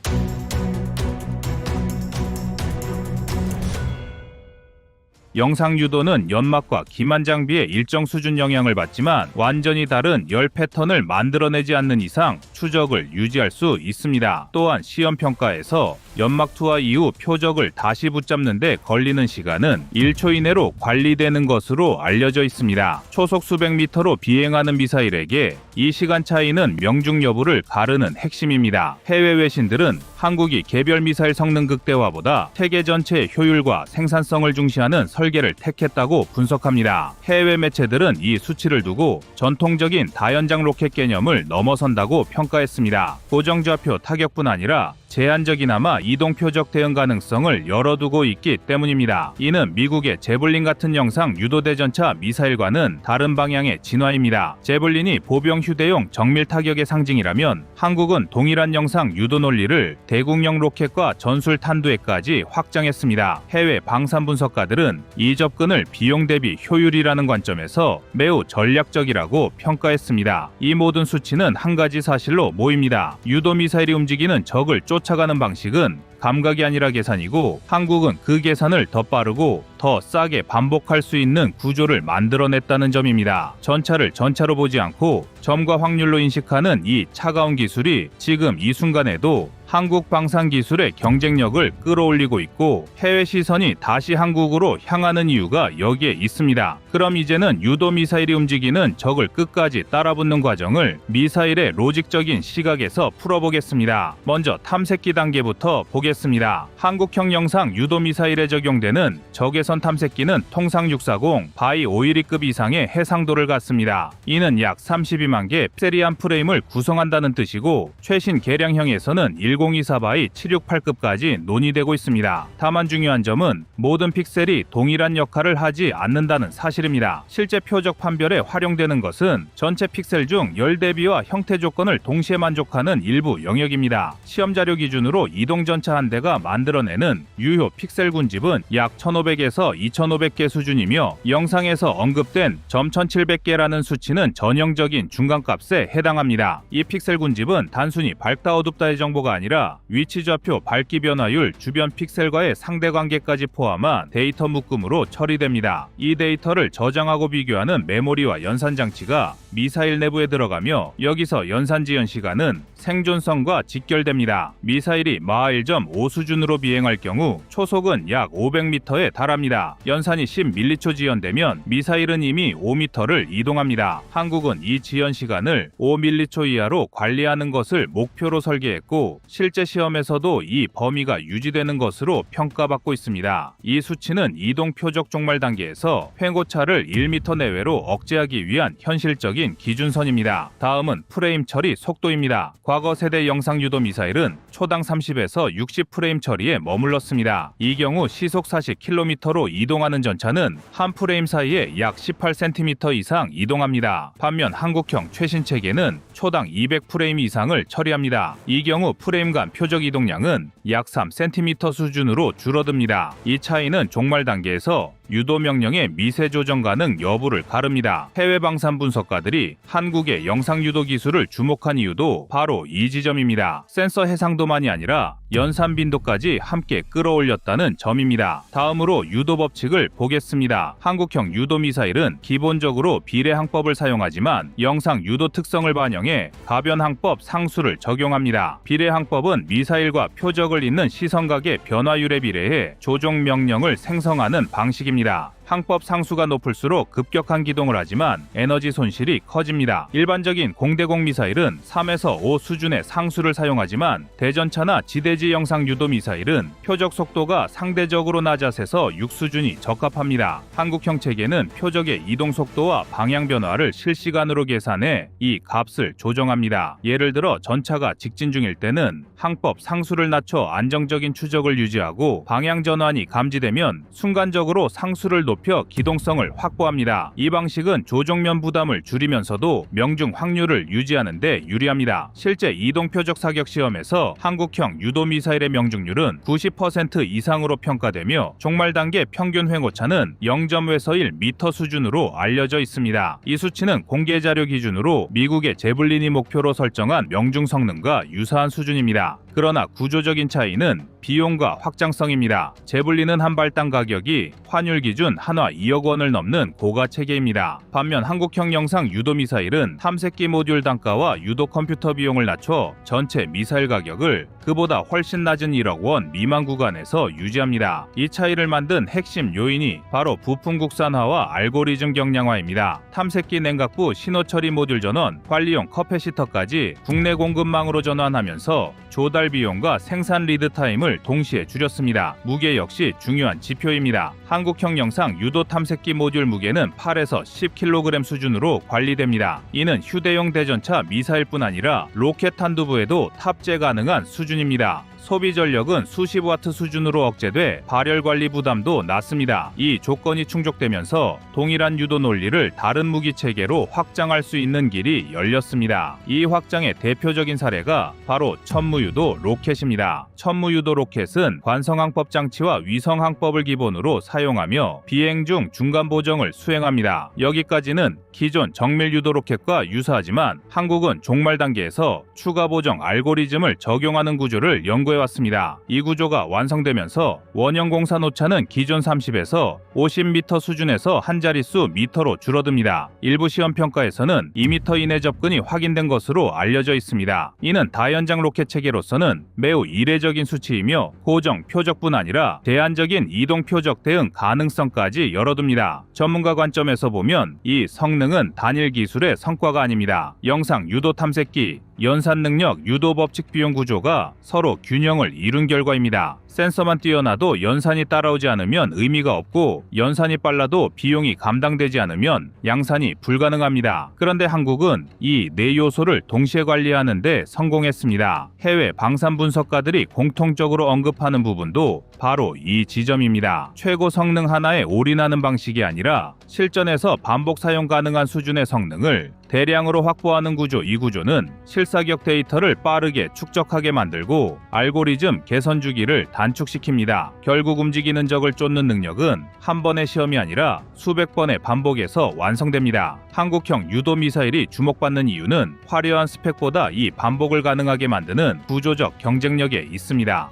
영상 유도는 연막과 기만 장비에 일정 수준 영향을 받지만 완전히 다른 열 패턴을 만들어내지 않는 이상 추적을 유지할 수 있습니다. 또한 시험 평가에서 연막 투하 이후 표적을 다시 붙잡는 데 걸리는 시간은 1초 이내로 관리되는 것으로 알려져 있습니다. 초속 수백 미터로 비행하는 미사일에게 이 시간 차이는 명중 여부를 가르는 핵심입니다. 해외 외신들은 한국이 개별 미사일 성능 극대화보다 체계 전체의 효율과 생산성을 중시하는 설계를 택했다고 분석합니다. 해외 매체들은 이 수치를 두고 전통적인 다연장 로켓 개념을 넘어선다고 평가했습니다. 고정좌표 타격뿐 아니라 제한적이나마 이동 표적 대응 가능성을 열어두고 있기 때문입니다. 이는 미국의 제블린 같은 영상 유도 대전차 미사일과는 다른 방향의 진화입니다. 제블린이 보병 휴대용 정밀 타격의 상징이라면 한국은 동일한 영상 유도 논리를 대공령 로켓과 전술 탄두에까지 확장했습니다. 해외 방산 분석가들은 이 접근을 비용 대비 효율이라는 관점에서 매우 전략적이라고 평가했습니다. 이 모든 수치는 한 가지 사실로 모입니다. 유도 미사일이 움직이는 적을 쫓아가는 방식은 감각이 아니라 계산이고 한국은 그 계산을 더 빠르고 더 싸게 반복할 수 있는 구조를 만들어냈다는 점입니다. 전차를 전차로 보지 않고 점과 확률로 인식하는 이 차가운 기술이 지금 이 순간에도 한국 방산 기술의 경쟁력을 끌어올리고 있고 해외 시선이 다시 한국으로 향하는 이유가 여기에 있습니다. 그럼 이제는 유도 미사일이 움직이는 적을 끝까지 따라붙는 과정을 미사일의 로직적인 시각에서 풀어보겠습니다. 먼저 탐색기 단계부터 보겠습니다. 한국형 영상 유도 미사일에 적용되는 적외선 탐색기는 통상 640 바이 512급 이상의 해상도를 갖습니다. 이는 약 32만 개 픽셀이 한 프레임을 구성한다는 뜻이고 최신 개량형에서는 1024 바이 768급까지 논의되고 있습니다. 다만 중요한 점은 모든 픽셀이 동일한 역할을 하지 않는다는 사실입니다. 실제 표적 판별에 활용되는 것은 전체 픽셀 중 열 대비와 형태 조건을 동시에 만족하는 일부 영역입니다. 시험 자료 기준으로 이동 전차 한 대가 만들어내는 유효 픽셀 군집은 약 1500에서 2500개 수준이며 영상에서 언급된 점 1700개라는 수치는 전형적인 중간값에 해당합니다. 이 픽셀 군집은 단순히 밝다 어둡다의 정보가 아니라 위치 좌표 밝기 변화율 주변 픽셀과의 상대관계까지 포함한 데이터 묶음으로 처리됩니다. 이 데이터를 저장하고 비교하는 메모리와 연산 장치가 미사일 내부에 들어가며 여기서 연산 지연 시간은 생존성과 직결됩니다. 미사일이 마일 점 M5 수준으로 비행할 경우 초속은 약 500m에 달합니다. 연산이 10m초 지연되면 미사일은 이미 5m를 이동합니다. 한국은 이 지연 시간을 5m초 이하로 관리하는 것을 목표로 설계했고 실제 시험에서도 이 범위가 유지되는 것으로 평가받고 있습니다. 이 수치는 이동 표적 종말 단계에서 횡오차를 1m 내외로 억제하기 위한 현실적인 기준선입니다. 다음은 프레임 처리 속도입니다. 과거 세대 영상 유도 미사일은 초당 30에서 60 프레임 처리에 머물렀습니다. 이 경우 시속 40km로 이동하는 전차는 한 프레임 사이에 약 18cm 이상 이동합니다. 반면 한국형 최신 체계는 초당 200 프레임 이상을 처리합니다. 이 경우 프레임 간 표적 이동량은 약 3cm 수준으로 줄어듭니다. 이 차이는 종말 단계에서 유도 명령의 미세 조정 가능 여부를 가릅니다. 해외 방산 분석가들이 한국의 영상 유도 기술을 주목한 이유도 바로 이 지점입니다. 센서 해상도만이 아니라 연산 빈도까지 함께 끌어올렸다는 점입니다. 다음으로 유도 법칙을 보겠습니다. 한국형 유도 미사일은 기본적으로 비례 항법을 사용하지만 영상 유도 특성을 반영해 가변 항법 상수를 적용합니다. 비례 항법은 미사일과 표적을 잇는 시선각의 변화율에 비례해 조종 명령을 생성하는 방식입니다. 항법 상수가 높을수록 급격한 기동을 하지만 에너지 손실이 커집니다. 일반적인 공대공 미사일은 3에서 5 수준의 상수를 사용하지만 대전차나 지대지 영상 유도 미사일은 표적 속도가 상대적으로 낮아서 6 수준이 적합합니다. 한국형 체계는 표적의 이동 속도와 방향 변화를 실시간으로 계산해 이 값을 조정합니다. 예를 들어 전차가 직진 중일 때는 항법 상수를 낮춰 안정적인 추적을 유지하고 방향 전환이 감지되면 순간적으로 상수를 높여 기동성을 확보합니다. 이 방식은 조종면 부담을 줄이면서도 명중 확률을 유지하는 데 유리합니다. 실제 이동 표적 사격 시험에서 한국형 유도 미사일의 명중률은 90% 이상으로 평가되며 종말 단계 평균 횡오차는 0.1 수준으로 알려져 있습니다. 이 수치는 공개 자료 기준으로 미국의 제블린이 목표로 설정한 명중 성능과 유사한 수준입니다. 그러나 구조적인 차이는 비용과 확장성입니다. 제블린은 한 발당 가격이 환율 기준 한화 2억 원을 넘는 고가 체계입니다. 반면 한국형 영상 유도 미사일은 탐색기 모듈 단가와 유도 컴퓨터 비용을 낮춰 전체 미사일 가격을 그보다 훨씬 낮은 1억 원 미만 구간에서 유지합니다. 이 차이를 만든 핵심 요인이 바로 부품 국산화와 알고리즘 경량화입니다. 탐색기 냉각부 신호 처리 모듈 전원, 관리용 커패시터까지 국내 공급망으로 전환하면서 조달 비용과 생산 리드 타임을 동시에 줄였습니다. 무게 역시 중요한 지표입니다. 한국형 영상 유도 탐색기 모듈 무게는 8에서 10kg 수준으로 관리됩니다. 이는 휴대용 대전차 미사일뿐 아니라 로켓 탄두부에도 탑재 가능한 수준입니다. 소비 전력은 수십 와트 수준으로 억제돼 발열 관리 부담도 낮습니다. 이 조건이 충족되면서 동일한 유도 논리를 다른 무기 체계로 확장할 수 있는 길이 열렸습니다. 이 확장의 대표적인 사례가 바로 천무유도 로켓입니다. 천무유도 로켓은 관성항법 장치와 위성항법을 기본으로 사용하며 비행 중 중간 보정을 수행합니다. 여기까지는 기존 정밀 유도 로켓과 유사하지만 한국은 종말 단계에서 추가 보정 알고리즘을 적용하는 구조를 연구해왔습니다. 이 구조가 완성되면서 원형 공산 오차는 기존 30에서 50m 수준에서 한 자릿수 미터로 줄어듭니다. 일부 시험 평가에서는 2m 이내 접근이 확인된 것으로 알려져 있습니다. 이는 다연장 로켓 체계로서는 매우 이례적인 수치이며 고정 표적뿐 아니라 대안적인 이동 표적 대응 가능성까지 열어둡니다. 전문가 관점에서 보면 이 성능은 단일 기술의 성과가 아닙니다. 영상 유도 탐색기, 연산 능력, 유도 법칙 비용 구조가 서로 균형을 이룬 결과입니다. 센서만 뛰어나도 연산이 따라오지 않으면 의미가 없고 연산이 빨라도 비용이 감당되지 않으면 양산이 불가능합니다. 그런데 한국은 이 네 요소를 동시에 관리하는 데 성공했습니다. 해외 방산 분석가들이 공통적으로 언급하는 부분도 바로 이 지점입니다. 최고 성능 하나에 올인하는 방식이 아니라 실전에서 반복 사용 가능한 수준의 성능을 대량으로 확보하는 구조. 이 구조는 실사격 데이터를 빠르게 축적하게 만들고 알고리즘 개선 주기를 단축시킵니다. 결국 움직이는 적을 쫓는 능력은 한 번의 시험이 아니라 수백 번의 반복에서 완성됩니다. 한국형 유도 미사일이 주목받는 이유는 화려한 스펙보다 이 반복을 가능하게 만드는 구조적 경쟁력에 있습니다.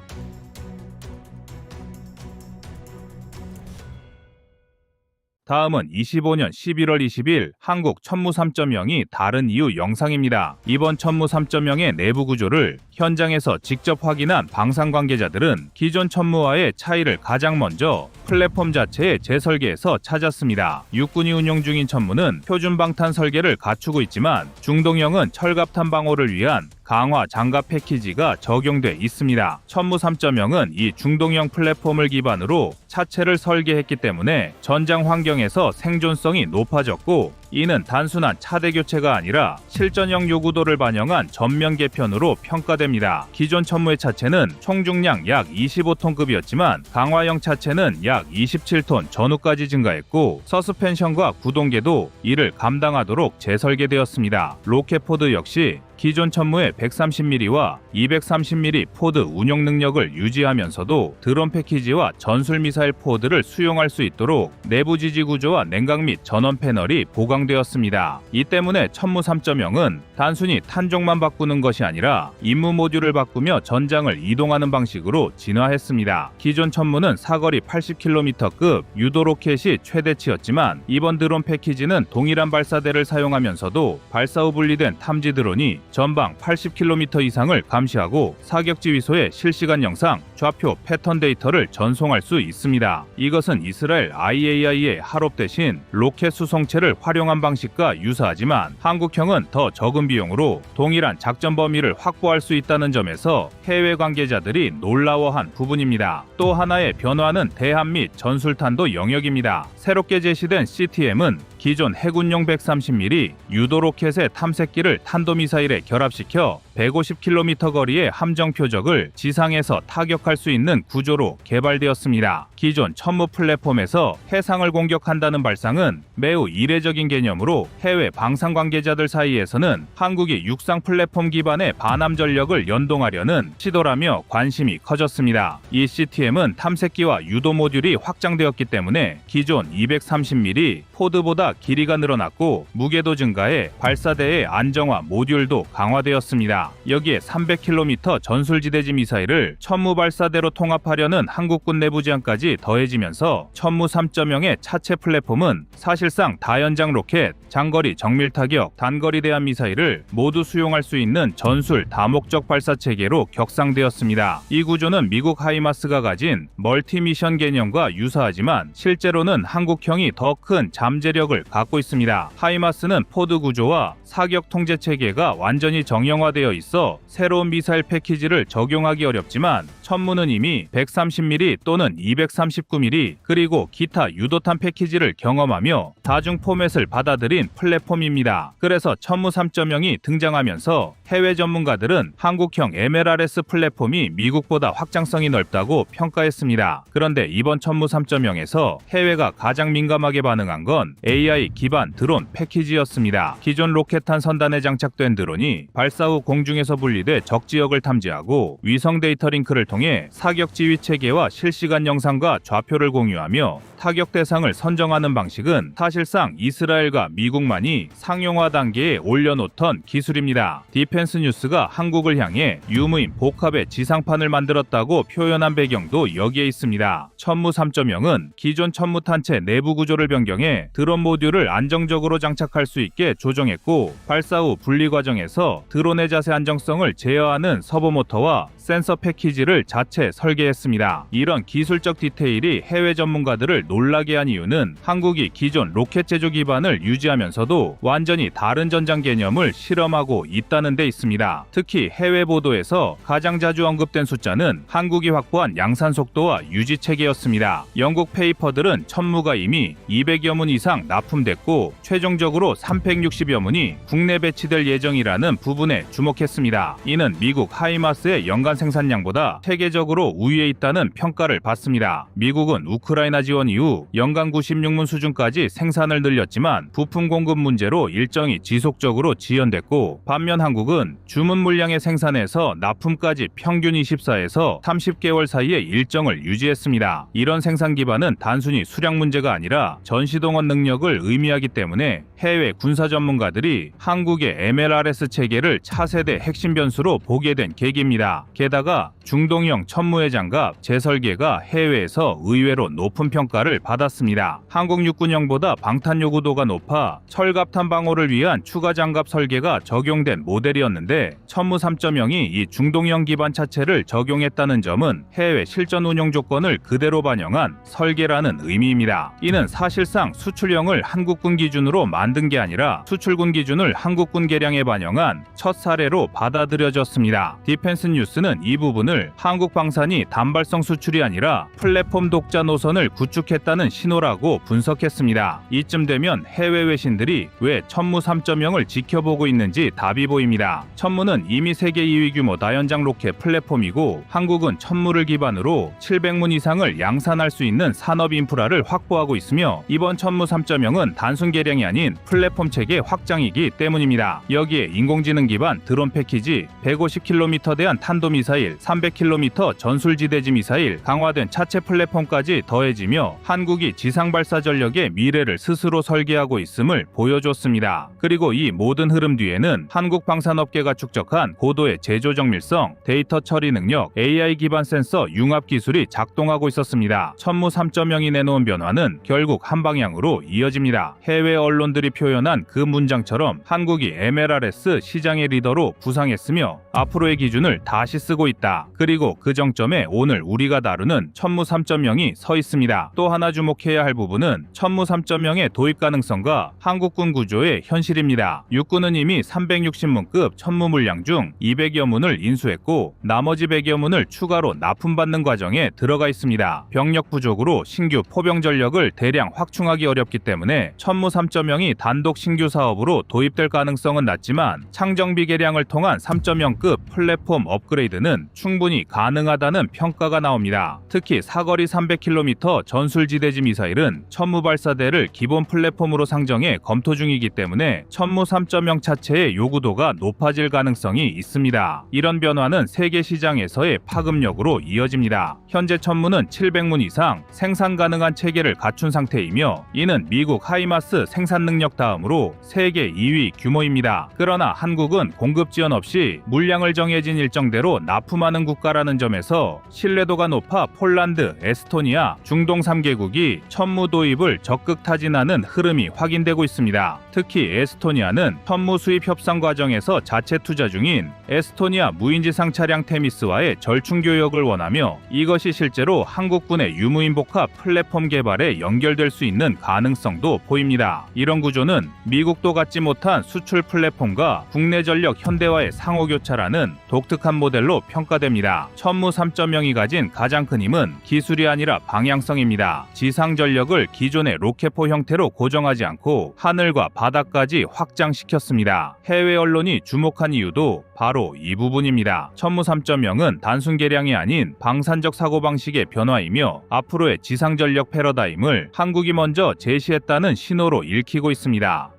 다음은 25년 11월 20일 한국 천무 3.0이 다른 이유 영상입니다. 이번 천무 3.0의 내부 구조를 현장에서 직접 확인한 방산 관계자들은 기존 천무와의 차이를 가장 먼저 플랫폼 자체의 재설계에서 찾았습니다. 육군이 운용 중인 천무는 표준 방탄 설계를 갖추고 있지만 중동형은 철갑탄 방어를 위한 강화 장갑 패키지가 적용돼 있습니다. 천무 3.0은 이 중동형 플랫폼을 기반으로 차체를 설계했기 때문에 전장 환경에서 생존성이 높아졌고, 이는 단순한 차대 교체가 아니라 실전형 요구도를 반영한 전면 개편으로 평가됩니다. 기존 천무의 차체는 총중량 약 25톤급이었지만 강화형 차체는 약 27톤 전후까지 증가했고, 서스펜션과 구동계도 이를 감당하도록 재설계되었습니다. 로켓포드 역시 기존 천무의 130mm와 230mm 포드 운용 능력을 유지하면서도 드론 패키지와 전술 미사일 포드를 수용할 수 있도록 내부 지지 구조와 냉각 및 전원 패널이 보강되었습니다. 이 때문에 천무 3.0은 단순히 탄종만 바꾸는 것이 아니라 임무 모듈을 바꾸며 전장을 이동하는 방식으로 진화했습니다. 기존 천무는 사거리 80km급 유도 로켓이 최대치였지만 이번 드론 패키지는 동일한 발사대를 사용하면서도 발사 후 분리된 탐지 드론이 전방 80km 이상을 감시하고 사격 지휘소에 실시간 영상, 좌표, 패턴 데이터를 전송할 수 있습니다. 이것은 이스라엘 IAI의 할업 대신 로켓 수송체를 활용한 방식과 유사하지만 한국형은 더 적은 비용으로 동일한 작전 범위를 확보할 수 있다는 점에서 해외 관계자들이 놀라워한 부분입니다. 또 하나의 변화는 대함 및 전술탄도 영역입니다. 새롭게 제시된 CTM은 기존 해군용 130mm 유도 로켓의 탐색기를 탄도미사일에 결합시켜 150km 거리의 함정 표적을 지상에서 타격할 수 있는 구조로 개발되었습니다. 기존 천무 플랫폼에서 해상을 공격한다는 발상은 매우 이례적인 개념으로 해외 방산 관계자들 사이에서는 한국이 육상 플랫폼 기반의 반함 전력을 연동하려는 시도라며 관심이 커졌습니다. 이 CTM은 탐색기와 유도 모듈이 확장되었기 때문에 기존 230mm 포드보다 길이가 늘어났고 무게도 증가해 발사대의 안정화 모듈도 강화되었습니다. 여기에 300km 전술지대지 미사일을 천무 발사대로 통합하려는 한국군 내부 제안까지 더해지면서 천무 3.0의 차체 플랫폼은 사실상 다연장 로켓, 장거리 정밀 타격, 단거리 대함 미사일을 모두 수용할 수 있는 전술 다목적 발사 체계로 격상되었습니다. 이 구조는 미국 하이마스가 가진 멀티 미션 개념과 유사하지만 실제로는 한국형이 더 큰 잠재력을 갖고 있습니다. 하이마스는 포드 구조와 사격 통제 체계가 완전히 정형화되어 있어 새로운 미사일 패키지를 적용하기 어렵지만 천무는 이미 130mm 또는 239mm 그리고 기타 유도탄 패키지를 경험하며 다중 포맷을 받아들인 플랫폼입니다. 그래서 천무 3.0이 등장하면서 해외 전문가들은 한국형 MLRS 플랫폼이 미국보다 확장성이 넓다고 평가했습니다. 그런데 이번 천무 3.0에서 해외가 가장 민감하게 반응한 건 AI 기반 드론 패키지였습니다. 기존 로켓탄 선단에 장착된 드론이 발사 후 공중에서 분리돼 적 지역을 탐지하고 위성 데이터 링크를 통해 사격 지휘 체계와 실시간 영상과 좌표를 공유하며 타격 대상을 선정하는 방식은 사실상 이스라엘과 미국만이 상용화 단계에 올려놓던 기술입니다. 디펜스 뉴스가 한국을 향해 유무인 복합의 지상판을 만들었다고 표현한 배경도 여기에 있습니다. 천무 3.0은 기존 천무 탄체 내부 구조를 변경해 드론 모듈을 안정적으로 장착할 수 있게 조정했고, 발사 후 분리 과정에서 드론의 자세 안정성을 제어하는 서버 모터와 센서 패키지를 자체 설계했습니다. 이런 기술적 디테일이 해외 전문가들을 놀라게 한 이유는 한국이 기존 로켓 제조 기반을 유지하면서도 완전히 다른 전장 개념을 실험하고 있다는 데 있습니다. 특히 해외 보도에서 가장 자주 언급된 숫자는 한국이 확보한 양산 속도와 유지 체계였습니다. 영국 페이퍼들은 천무가 이미 200여 문 이상 납품됐고 최종적으로 360여 문이 국내 배치될 예정이라는 부분에 주목했습니다. 이는 미국 하이마스의 연간 생산량보다 세계적으로 우위에 있다는 평가를 받습니다. 미국은 우크라이나 지원 이후 연간 96문 수준까지 생산을 늘렸지만 부품 공급 문제로 일정이 지속적으로 지연됐고, 반면 한국은 주문 물량의 생산에서 납품까지 평균 24에서 30개월 사이의 일정을 유지했습니다. 이런 생산 기반은 단순히 수량 문제가 아니라 전시동원 능력을 것을 의미하기 때문에 해외 군사 전문가들이 한국의 MLRS 체계를 차세대 핵심 변수로 보게 된 계기입니다. 게다가 중동형 천무해 장갑 재설계가 해외에서 의외로 높은 평가를 받았습니다. 한국 육군형보다 방탄 요구도가 높아 철갑탄 방어를 위한 추가 장갑 설계가 적용된 모델이었는데 천무 3.0이 이 중동형 기반 차체를 적용했다는 점은 해외 실전 운용 조건을 그대로 반영한 설계라는 의미입니다. 이는 사실상 수출형을 한국군 기준으로 만든 게 아니라 수출군 기준을 한국군 개량에 반영한 첫 사례로 받아들여졌습니다. 디펜스 뉴스는 이 부분을 한국 방산이 단발성 수출이 아니라 플랫폼 독자 노선을 구축했다는 신호라고 분석했습니다. 이쯤 되면 해외 외신들이 왜 천무 3.0을 지켜보고 있는지 답이 보입니다. 천무는 이미 세계 2위 규모 다연장 로켓 플랫폼이고 한국은 천무를 기반으로 700문 이상을 양산할 수 있는 산업 인프라를 확보하고 있으며 이번 천무 3.0은 단순 개량이 아닌 플랫폼 체계 확장이기 때문입니다. 여기에 인공지능 기반 드론 패키지, 150km 대한 탄도미사일, 300km 전술지대지 미사일, 강화된 차체 플랫폼까지 더해지며 한국이 지상 발사 전력의 미래를 스스로 설계하고 있음을 보여줬습니다. 그리고 이 모든 흐름 뒤에는 한국 방산업계가 축적한 고도의 제조 정밀성, 데이터 처리 능력, AI 기반 센서 융합 기술이 작동하고 있었습니다. 천무 3.0이 내놓은 변화는 결국 한 방향으로 이어집니다. 해외 언론들이 표현한 그 문장처럼 한국이 MLRS 시장의 리더로 부상했으며 앞으로의 기준을 다시 쓰고 있다. 그리고 그 정점에 오늘 우리가 다루는 천무 3.0이 서 있습니다. 또 하나 주목해야 할 부분은 천무 3.0의 도입 가능성과 한국군 구조의 현실입니다. 육군은 이미 360문급 천무 물량 중 200여 문을 인수했고 나머지 100여 문을 추가로 납품받는 과정에 들어가 있습니다. 병력 부족으로 신규 포병 전력을 대량 확충하기 어렵기 때문에 천무 3.0이 단독 신규 사업으로 도입될 가능성은 낮지만 창정비 개량을 통한 3.0급 플랫폼 업그레이드는 충분히 가능하다는 평가가 나옵니다. 특히 사거리 300km 전술지대지 미사일은 천무 발사대를 기본 플랫폼으로 상정해 검토 중이기 때문에 천무 3.0 차체의 요구도가 높아질 가능성이 있습니다. 이런 변화는 세계 시장에서의 파급력으로 이어집니다. 현재 천무는 700문 이상 생산 가능한 체계를 갖춘 상태이며 이는 미국 하이마스 생산 능력 다음으로 세계 2위 규모입니다. 그러나 한국은 공급 지원 없이 물량을 정해진 일정대로 납품하는 국가라는 점에서 신뢰도가 높아 폴란드, 에스토니아, 중동 3개국이 천무 도입을 적극 타진하는 흐름이 확인되고 있습니다. 특히 에스토니아는 천무 수입 협상 과정에서 자체 투자 중인 에스토니아 무인지상 차량 테미스와의 절충 교역을 원하며 이것이 실제로 한국군의 유무인복합 플랫폼 개발에 연결될 수 있는 가능성도 보입니다. 이런 구조는 미국도 갖지 못한 수출 플랫폼과 국내 전력 현대화의 상호교차라는 독특한 모델로 평가됩니다. 천무 3.0이 가진 가장 큰 힘은 기술이 아니라 방향성입니다. 지상 전력을 기존의 로켓포 형태로 고정하지 않고 하늘과 바다까지 확장시켰습니다. 해외 언론이 주목한 이유도 바로 이 부분입니다. 천무 3.0은 단순 개량이 아닌 방산적 사고방식의 변화이며 앞으로의 지상 전력 패러다임을 한국이 먼저 제시했다는 신호로 읽히고 있습니다.